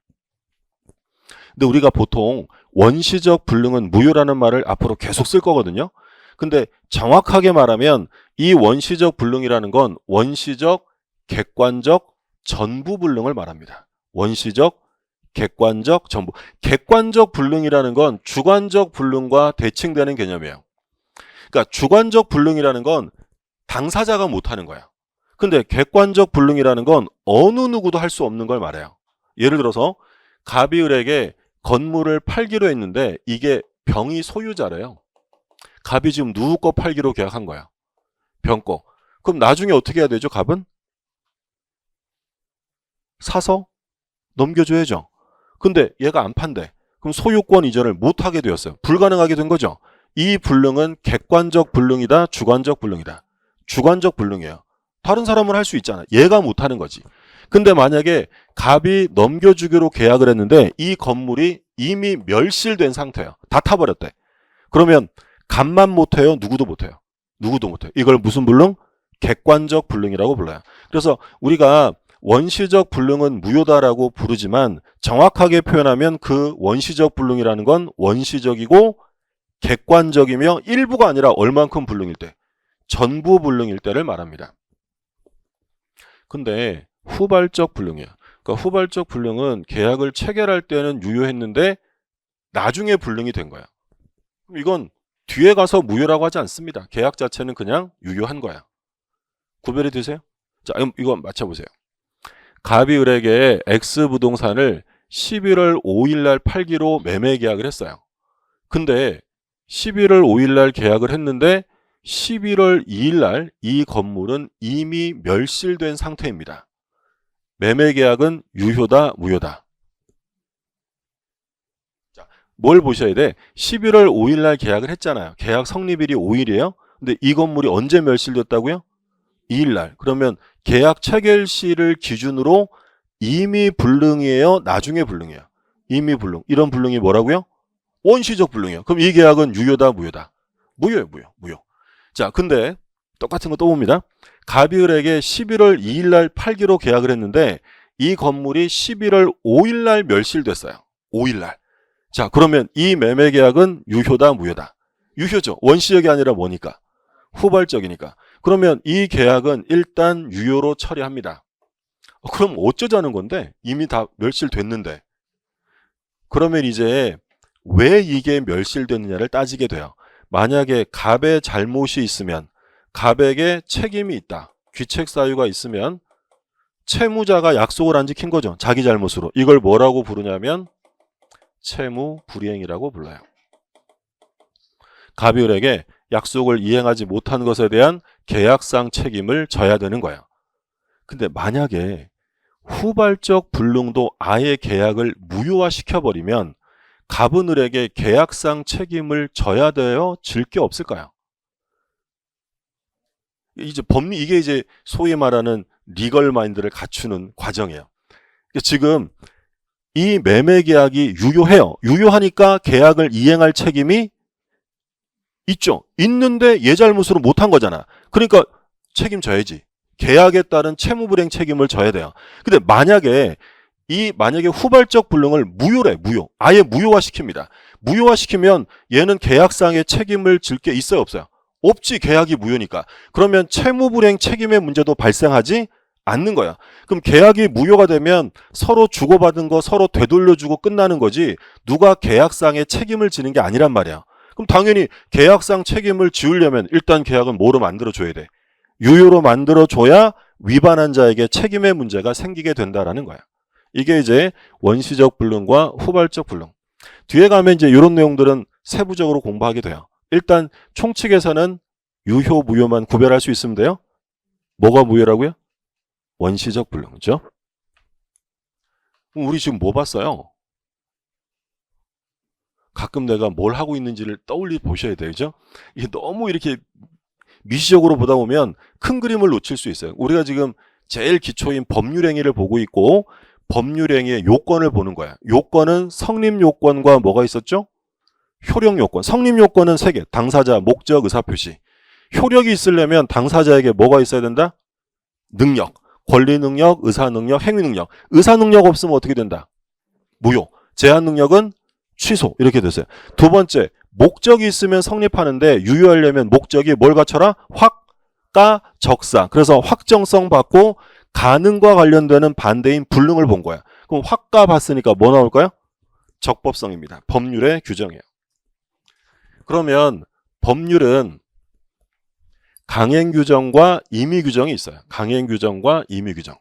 근데 우리가 보통 원시적 불능은 무효라는 말을 앞으로 계속 쓸 거거든요. 근데 정확하게 말하면 이 원시적 불능이라는 건 원시적, 객관적, 전부 불능을 말합니다. 원시적, 객관적, 전부. 객관적 불능이라는 건 주관적 불능과 대칭되는 개념이에요. 그러니까 주관적 불능이라는 건 당사자가 못하는 거야. 근데 객관적 불능이라는 건 어느 누구도 할 수 없는 걸 말해요. 예를 들어서 갑이 을에게 건물을 팔기로 했는데 이게 병이 소유자래요. 갑이 지금 누구 거 팔기로 계약한 거야? 병 거. 그럼 나중에 어떻게 해야 되죠? 갑은? 사서 넘겨줘야죠. 근데 얘가 안 판대. 그럼 소유권 이전을 못하게 되었어요. 불가능하게 된 거죠. 이 불능은 객관적 불능이다, 주관적 불능이다. 주관적 불능이에요. 다른 사람은 할 수 있잖아. 얘가 못하는 거지. 근데 만약에 갑이 넘겨주기로 계약을 했는데 이 건물이 이미 멸실된 상태예요. 다 타버렸대. 그러면 갑만 못해요? 누구도 못해요? 누구도 못해요. 이걸 무슨 불능? 객관적 불능이라고 불러요. 그래서 우리가 원시적 불능은 무효다라고 부르지만 정확하게 표현하면 그 원시적 불능이라는 건 원시적이고 객관적이며 일부가 아니라 얼만큼 불능일 때? 전부 불능일 때를 말합니다. 근데 후발적 불능이에요. 그러니까 후발적 불능은 계약을 체결할 때는 유효했는데 나중에 불능이 된 거야. 이건 뒤에 가서 무효라고 하지 않습니다. 계약 자체는 그냥 유효한 거야. 구별이 되세요? 자, 이거 맞춰보세요. 갑이 을에게 X 부동산을 11월 5일 날 팔기로 매매 계약을 했어요. 근데 11월 5일 날 계약을 했는데 11월 2일 날 이 건물은 이미 멸실된 상태입니다. 매매 계약은 유효다, 무효다? 자, 뭘 보셔야 돼? 11월 5일 날 계약을 했잖아요. 계약 성립일이 5일이에요. 근데 이 건물이 언제 멸실됐다고요? 2일 날. 그러면 계약 체결시를 기준으로 이미 불능이에요? 나중에 불능이에요? 이미 불능. 이런 불능이 뭐라고요? 원시적 불능이에요. 그럼 이 계약은 유효다, 무효다? 무효예요, 무효. 자, 근데 똑같은 거 또 봅니다. 갑이 을에게 11월 2일 날 팔기로 계약을 했는데 이 건물이 11월 5일 날 멸실됐어요. 5일 날. 자, 그러면 이 매매 계약은 유효다, 무효다? 유효죠. 원시적이 아니라 뭐니까? 후발적이니까. 그러면 이 계약은 일단 유효로 처리합니다. 그럼 어쩌자는 건데? 이미 다 멸실됐는데. 그러면 이제 왜 이게 멸실됐느냐를 따지게 돼요. 만약에 갑의 잘못이 있으면, 갑에게 책임이 있다, 귀책 사유가 있으면 채무자가 약속을 안 지킨 거죠. 자기 잘못으로. 이걸 뭐라고 부르냐면 채무 불이행이라고 불러요. 갑이 을에게 약속을 이행하지 못한 것에 대한 계약상 책임을 져야 되는 거야. 근데 만약에 후발적 불능도 아예 계약을 무효화시켜버리면 갑은 을에게 계약상 책임을 져야 돼요? 질 게 없을까요? 이게 이제 소위 말하는 리걸 마인드를 갖추는 과정이에요. 지금 이 매매 계약이 유효해요. 유효하니까 계약을 이행할 책임이 있죠. 있는데 얘 잘못으로 못한 거잖아. 그러니까 책임져야지. 계약에 따른 채무불이행 책임을 져야 돼요. 근데 만약에 후발적 불능을 무효래, 무효. 아예 무효화시킵니다. 무효화시키면 얘는 계약상의 책임을 질 게 있어요, 없어요? 없지. 계약이 무효니까. 그러면 채무불이행 책임의 문제도 발생하지 않는 거야. 그럼 계약이 무효가 되면 서로 주고받은 거 서로 되돌려주고 끝나는 거지 누가 계약상의 책임을 지는 게 아니란 말이야. 그럼 당연히 계약상 책임을 지우려면 일단 계약은 뭐로 만들어줘야 돼? 유효로 만들어줘야 위반한 자에게 책임의 문제가 생기게 된다라는 거야. 이게 이제 원시적 불능과 후발적 불능. 뒤에 가면 이제 이런 내용들은 세부적으로 공부하게 돼요. 일단 총칙에서는 유효, 무효만 구별할 수 있으면 돼요. 뭐가 무효라고요? 원시적 불능. 그죠? 우리 지금 뭐 봤어요? 가끔 내가 뭘 하고 있는지를 떠올리 보셔야 돼요. 그죠? 이게 너무 이렇게 미시적으로 보다 보면 큰 그림을 놓칠 수 있어요. 우리가 지금 제일 기초인 법률행위를 보고 있고 법률행위의 요건을 보는 거야. 요건은 성립요건과 뭐가 있었죠? 효력요건. 성립요건은 3개. 당사자, 목적, 의사표시. 효력이 있으려면 당사자에게 뭐가 있어야 된다? 능력. 권리능력, 의사능력, 행위능력. 의사능력 없으면 어떻게 된다? 무효. 제한능력은 취소. 이렇게 됐어요. 두 번째, 목적이 있으면 성립하는데 유효하려면 목적이 뭘 갖춰라? 확가, 적사. 그래서 확정성 받고 가능과 관련되는 반대인 불능을 본 거야. 그럼 확가 봤으니까 뭐 나올까요? 적법성입니다. 법률의 규정이에요. 그러면 법률은 강행규정과 임의규정이 있어요. 강행규정과 임의규정.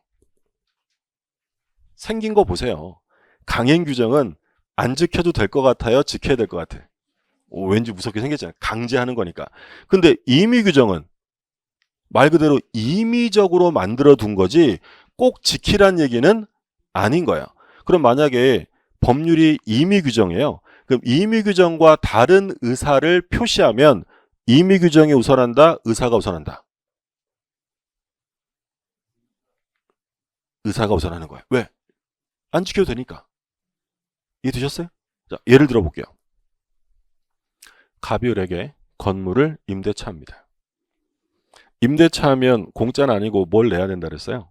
생긴 거 보세요. 강행규정은 안 지켜도 될 것 같아요? 지켜야 될 것 같아요? 왠지 무섭게 생겼잖아요. 강제하는 거니까. 근데 임의규정은 말 그대로 임의적으로 만들어 둔 거지 꼭 지키란 얘기는 아닌 거예요. 그럼 만약에 법률이 임의규정이에요. 그럼 임의규정과 다른 의사를 표시하면 임의규정이 우선한다? 의사가 우선한다? 의사가 우선하는 거예요. 왜? 안 지켜도 되니까. 이해되셨어요? 자, 예를 들어 볼게요. 가비을에게 건물을 임대차합니다. 임대차하면 공짜는 아니고 뭘 내야 된다 그랬어요?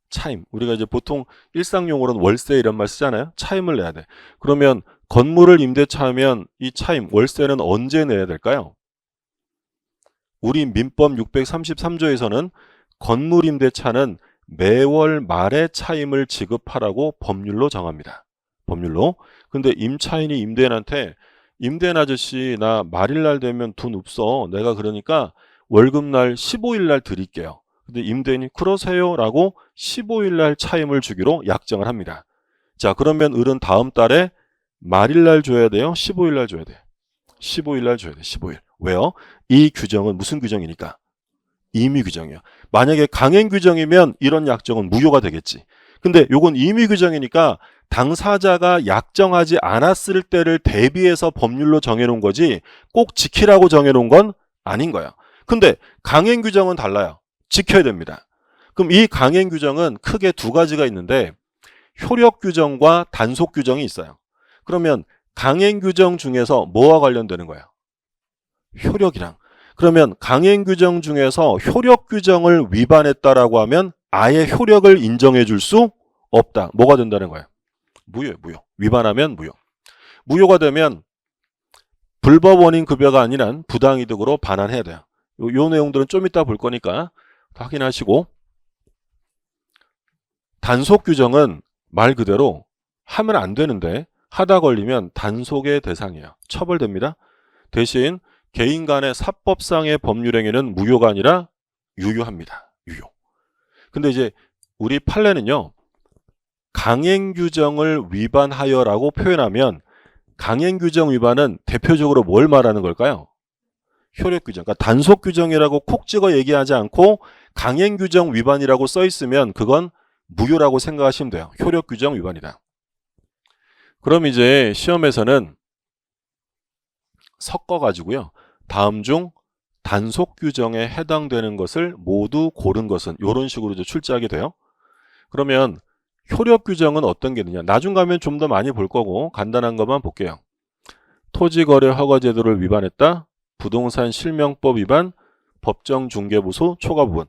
차임. 우리가 이제 보통 일상용어로는 월세 이런 말 쓰잖아요. 차임을 내야 돼. 그러면 건물을 임대차하면 이 차임, 월세는 언제 내야 될까요? 우리 민법 633조에서는 건물 임대차는 매월 말에 차임을 지급하라고 법률로 정합니다. 법률로. 근데 임차인이 임대인한테 임대인 아저씨 나 말일날 되면 돈 없어. 내가 그러니까 월급날 15일날 드릴게요. 근데 임대인이 그러세요 라고 15일날 차임을 주기로 약정을 합니다. 자, 그러면 을은 다음 달에 말일날 줘야 돼요? 15일날 줘야 돼요? 15일날 줘야 돼요. 15일. 왜요? 이 규정은 무슨 규정이니까? 임의규정이에요. 만약에 강행규정이면 이런 약정은 무효가 되겠지. 근데 요건 임의규정이니까 당사자가 약정하지 않았을 때를 대비해서 법률로 정해놓은 거지 꼭 지키라고 정해놓은 건 아닌 거야. 근데 강행규정은 달라요. 지켜야 됩니다. 그럼 이 강행규정은 크게 두 가지가 있는데 효력규정과 단속규정이 있어요. 그러면 강행규정 중에서 뭐와 관련되는 거예요? 효력이랑. 그러면 강행규정 중에서 효력규정을 위반했다라고 하면 아예 효력을 인정해 줄 수 없다. 뭐가 된다는 거예요? 무효, 무효. 위반하면 무효. 무효가 되면 불법 원인 급여가 아니라 부당이득으로 반환해야 돼요. 요 내용들은 좀 이따 볼 거니까 확인하시고, 단속 규정은 말 그대로 하면 안 되는데 하다 걸리면 단속의 대상이에요. 처벌됩니다. 대신 개인 간의 사법상의 법률행위는 무효가 아니라 유효합니다. 유효. 근데 이제 우리 판례는요, 강행규정을 위반하여라고 표현하면 강행규정 위반은 대표적으로 뭘 말하는 걸까요? 효력규정. 그러니까 단속규정이라고 콕 찍어 얘기하지 않고 강행규정 위반이라고 써 있으면 그건 무효라고 생각하시면 돼요. 효력규정 위반이다. 그럼 이제 시험에서는 섞어가지고요. 다음 중 단속규정에 해당되는 것을 모두 고른 것은 이런 식으로 출제하게 돼요. 그러면 효력규정은 어떤 게 있느냐. 나중 가면 좀 더 많이 볼 거고 간단한 것만 볼게요. 토지거래 허가제도를 위반했다. 부동산 실명법 위반, 법정중개부수 초과 부분.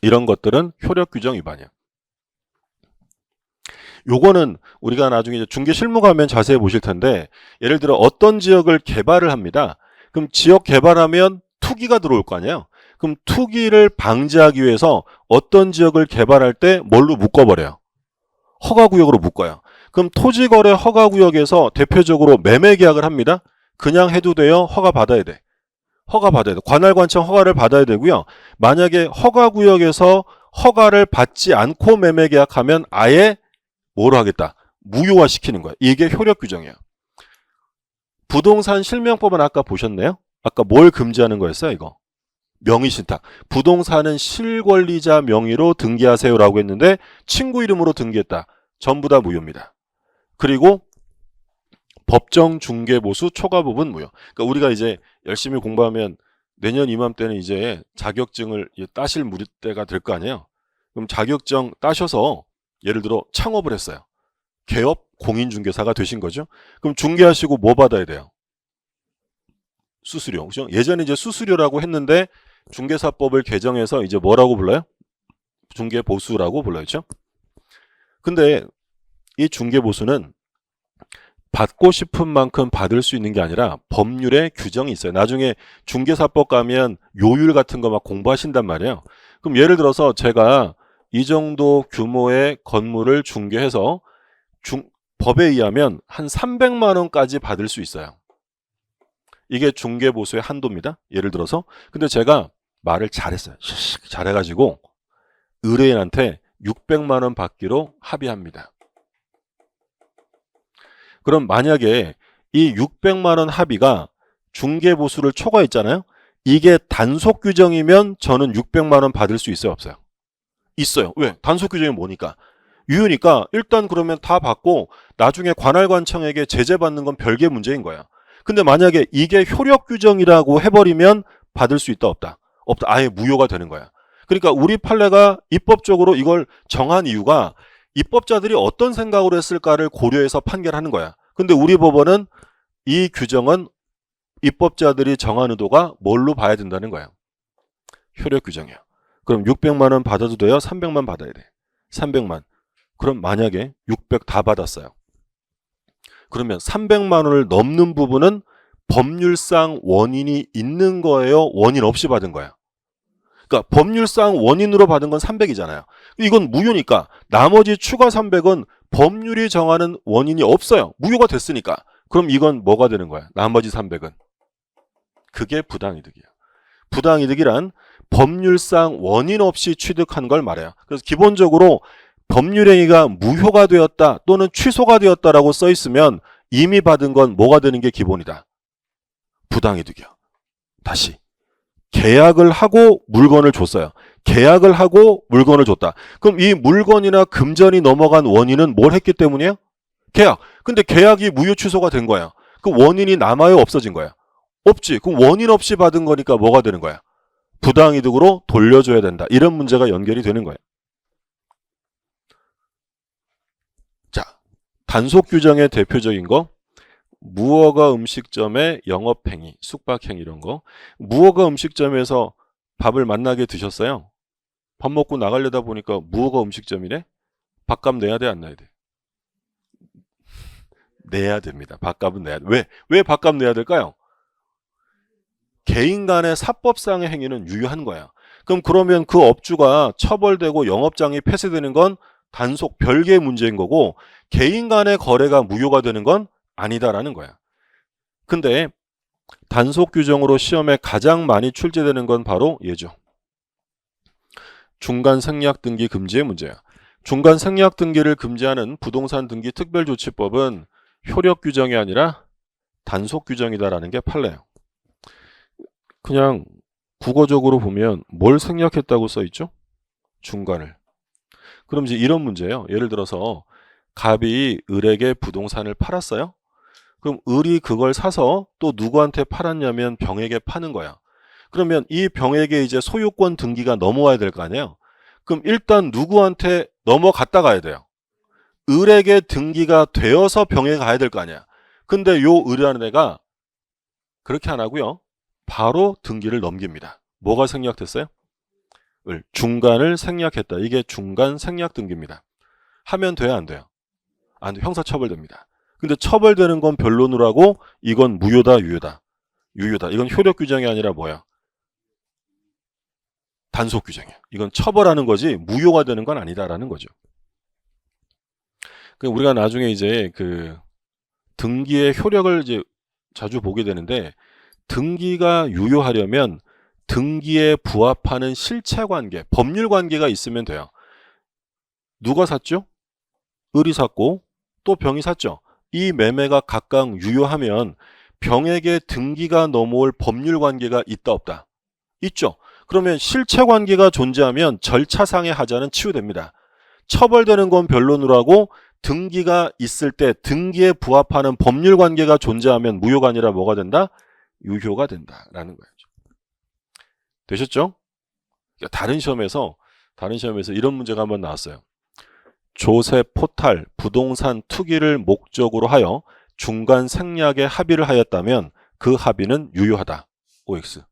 이런 것들은 효력규정 위반이야. 요거는 우리가 나중에 이제 중개실무 가면 자세히 보실 텐데, 예를 들어 어떤 지역을 개발을 합니다. 그럼 지역 개발하면 투기가 들어올 거 아니에요. 그럼 투기를 방지하기 위해서 어떤 지역을 개발할 때 뭘로 묶어버려요? 허가구역으로 묶어요. 그럼 토지거래 허가구역에서 대표적으로 매매계약을 합니다. 그냥 해도 돼요? 허가 받아야 돼. 허가 받아야 돼. 관할관청 허가를 받아야 되고요. 만약에 허가구역에서 허가를 받지 않고 매매계약하면 아예 뭐로 하겠다? 무효화시키는 거야. 이게 효력규정이에요. 부동산 실명법은 아까 보셨네요? 아까 뭘 금지하는 거였어요, 이거? 명의신탁. 부동산은 실권리자 명의로 등기하세요라고 했는데 친구 이름으로 등기했다. 전부 다 무효입니다. 그리고 법정 중개보수 초과 부분 무효. 그러니까 우리가 이제 열심히 공부하면 내년 이맘때는 이제 자격증을 따실 때가 될 거 아니에요. 그럼 자격증 따셔서 예를 들어 창업을 했어요. 개업 공인중개사가 되신 거죠. 그럼 중개하시고 뭐 받아야 돼요? 수수료. 그죠? 예전에 이제 수수료라고 했는데 중개사법을 개정해서 이제 뭐라고 불러요? 중개보수라고 불러야죠. 근데 이 중개보수는 받고 싶은 만큼 받을 수 있는 게 아니라 법률에 규정이 있어요. 나중에 중개사법 가면 요율 같은 거 막 공부하신단 말이에요. 그럼 예를 들어서 제가 이 정도 규모의 건물을 중개해서 법에 의하면 한 300만 원까지 받을 수 있어요. 이게 중개보수의 한도입니다. 예를 들어서. 근데 제가 말을 잘했어요. 잘해가지고 의뢰인한테 600만 원 받기로 합의합니다. 그럼 만약에 이 600만 원 합의가 중개보수를 초과했잖아요. 이게 단속 규정이면 저는 600만 원 받을 수 있어요, 없어요? 있어요. 왜? 단속 규정이 뭐니까? 유효니까 일단 그러면 다 받고 나중에 관할관청에게 제재받는 건 별개 문제인 거야. 근데 만약에 이게 효력 규정이라고 해버리면 받을 수 있다, 없다? 없다. 아예 무효가 되는 거야. 그러니까 우리 판례가 입법적으로 이걸 정한 이유가 입법자들이 어떤 생각으로 했을까를 고려해서 판결하는 거야. 근데 우리 법원은 이 규정은 입법자들이 정한 의도가 뭘로 봐야 된다는 거야? 효력 규정이야. 그럼 600만 원 받아도 돼요? 300만 받아야 돼. 300만. 그럼 만약에 600 다 받았어요. 그러면 300만 원을 넘는 부분은 법률상 원인이 있는 거예요? 원인 없이 받은 거야? 그러니까 법률상 원인으로 받은 건 300이잖아요. 이건 무효니까 나머지 추가 300은 법률이 정하는 원인이 없어요. 무효가 됐으니까. 그럼 이건 뭐가 되는 거야? 나머지 300은. 그게 부당이득이에요. 부당이득이란 법률상 원인 없이 취득한 걸 말해요. 그래서 기본적으로 법률행위가 무효가 되었다 또는 취소가 되었다라고 써 있으면 이미 받은 건 뭐가 되는 게 기본이다? 부당이득이야. 다시. 계약을 하고 물건을 줬어요. 계약을 하고 물건을 줬다. 그럼 이 물건이나 금전이 넘어간 원인은 뭘 했기 때문이에요? 계약. 근데 계약이 무효 취소가 된 거야. 그 원인이 남아요? 없어진 거야? 없지. 그럼 원인 없이 받은 거니까 뭐가 되는 거야? 부당이득으로 돌려줘야 된다. 이런 문제가 연결이 되는 거예요. 자, 단속 규정의 대표적인 거 무허가 음식점의 영업행위, 숙박행위 이런 거. 무허가 음식점에서 밥을 만나게 드셨어요. 밥 먹고 나가려다 보니까 무허가 음식점이네. 밥값 내야 돼, 안 내야 돼? 내야 됩니다. 밥값은 내야 돼. 왜 밥값 내야 될까요? 개인 간의 사법상의 행위는 유효한 거야. 그러면 그 업주가 처벌되고 영업장이 폐쇄되는 건 단속 별개의 문제인 거고 개인 간의 거래가 무효가 되는 건 아니다라는 거야. 근데 단속 규정으로 시험에 가장 많이 출제되는 건 바로 얘죠. 중간 생략 등기 금지의 문제야. 중간 생략 등기를 금지하는 부동산 등기 특별조치법은 효력 규정이 아니라 단속 규정이다라는 게 판례예요. 그냥 국어적으로 보면 뭘 생략했다고 써 있죠? 중간을. 그럼 이제 이런 문제예요. 예를 들어서 갑이 을에게 부동산을 팔았어요. 그럼 을이 그걸 사서 또 누구한테 팔았냐면 병에게 파는 거야. 그러면 이 병에게 이제 소유권 등기가 넘어와야 될 거 아니에요. 그럼 일단 누구한테 넘어갔다 가야 돼요. 을에게 등기가 되어서 병에 가야 될 거 아니야. 근데 요 을이라는 애가 그렇게 안 하고요. 바로 등기를 넘깁니다. 뭐가 생략됐어요? 중간을 생략했다. 이게 중간 생략 등기입니다. 하면 돼요, 안 돼요? 안 돼. 형사처벌됩니다. 근데 처벌되는 건 변론으로 하고 이건 무효다, 유효다. 유효다. 이건 효력 규정이 아니라 뭐야? 단속 규정이에요. 이건 처벌하는 거지 무효가 되는 건 아니다라는 거죠. 우리가 나중에 이제 그 등기의 효력을 이제 자주 보게 되는데, 등기가 유효하려면 등기에 부합하는 실체 관계, 법률 관계가 있으면 돼요. 누가 샀죠? 을이 샀고 또 병이 샀죠. 이 매매가 각각 유효하면 병에게 등기가 넘어올 법률 관계가 있다 없다? 있죠. 그러면 실체 관계가 존재하면 절차상의 하자는 치유됩니다. 처벌되는 건 변론으로 하고 등기가 있을 때 등기에 부합하는 법률 관계가 존재하면 무효가 아니라 뭐가 된다? 유효가 된다라는 거예요. 되셨죠? 다른 시험에서 이런 문제가 한번 나왔어요. 조세 포탈 부동산 투기를 목적으로 하여 중간 생략에 합의를 하였다면 그 합의는 유효하다. OX.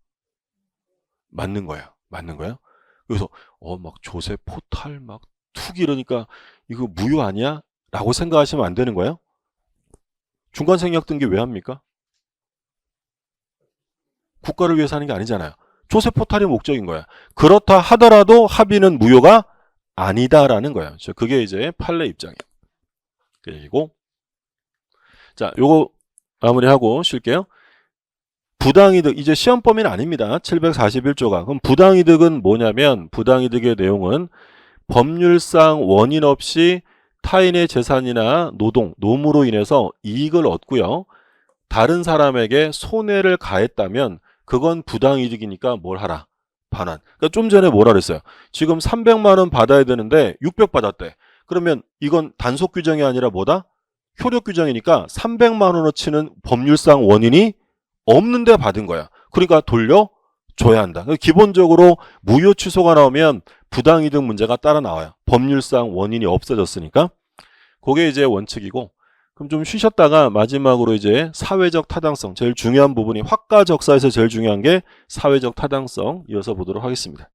맞는 거야. 맞는 거야? 그래서 막 조세 포탈 막 투기 이러니까 이거 무효 아니야? 라고 생각하시면 안 되는 거예요. 중간 생략 등기 왜 합니까? 국가를 위해서 하는 게 아니잖아요. 조세 포탈이 목적인 거야. 그렇다 하더라도 합의는 무효가 아니다라는 거예요. 그게 이제 판례 입장이에요. 그리고 자, 요거 마무리하고 쉴게요. 부당이득, 이제 시험 범위는 아닙니다. 741조가. 그럼 부당이득은 뭐냐면, 부당이득의 내용은 법률상 원인 없이 타인의 재산이나 노동, 노무로 인해서 이익을 얻고요. 다른 사람에게 손해를 가했다면 그건 부당이득이니까 뭘 하라? 반환. 그러니까 좀 전에 뭐라 그랬어요? 지금 300만 원 받아야 되는데 600 받았대. 그러면 이건 단속 규정이 아니라 뭐다? 효력 규정이니까 300만 원어치는 법률상 원인이 없는데 받은 거야. 그러니까 돌려줘야 한다. 기본적으로 무효 취소가 나오면 부당이득 문제가 따라 나와요. 법률상 원인이 없어졌으니까. 그게 이제 원칙이고, 그럼 좀 쉬셨다가 마지막으로 이제 사회적 타당성, 제일 중요한 부분이, 확가적사에서 제일 중요한 게 사회적 타당성 이어서 보도록 하겠습니다.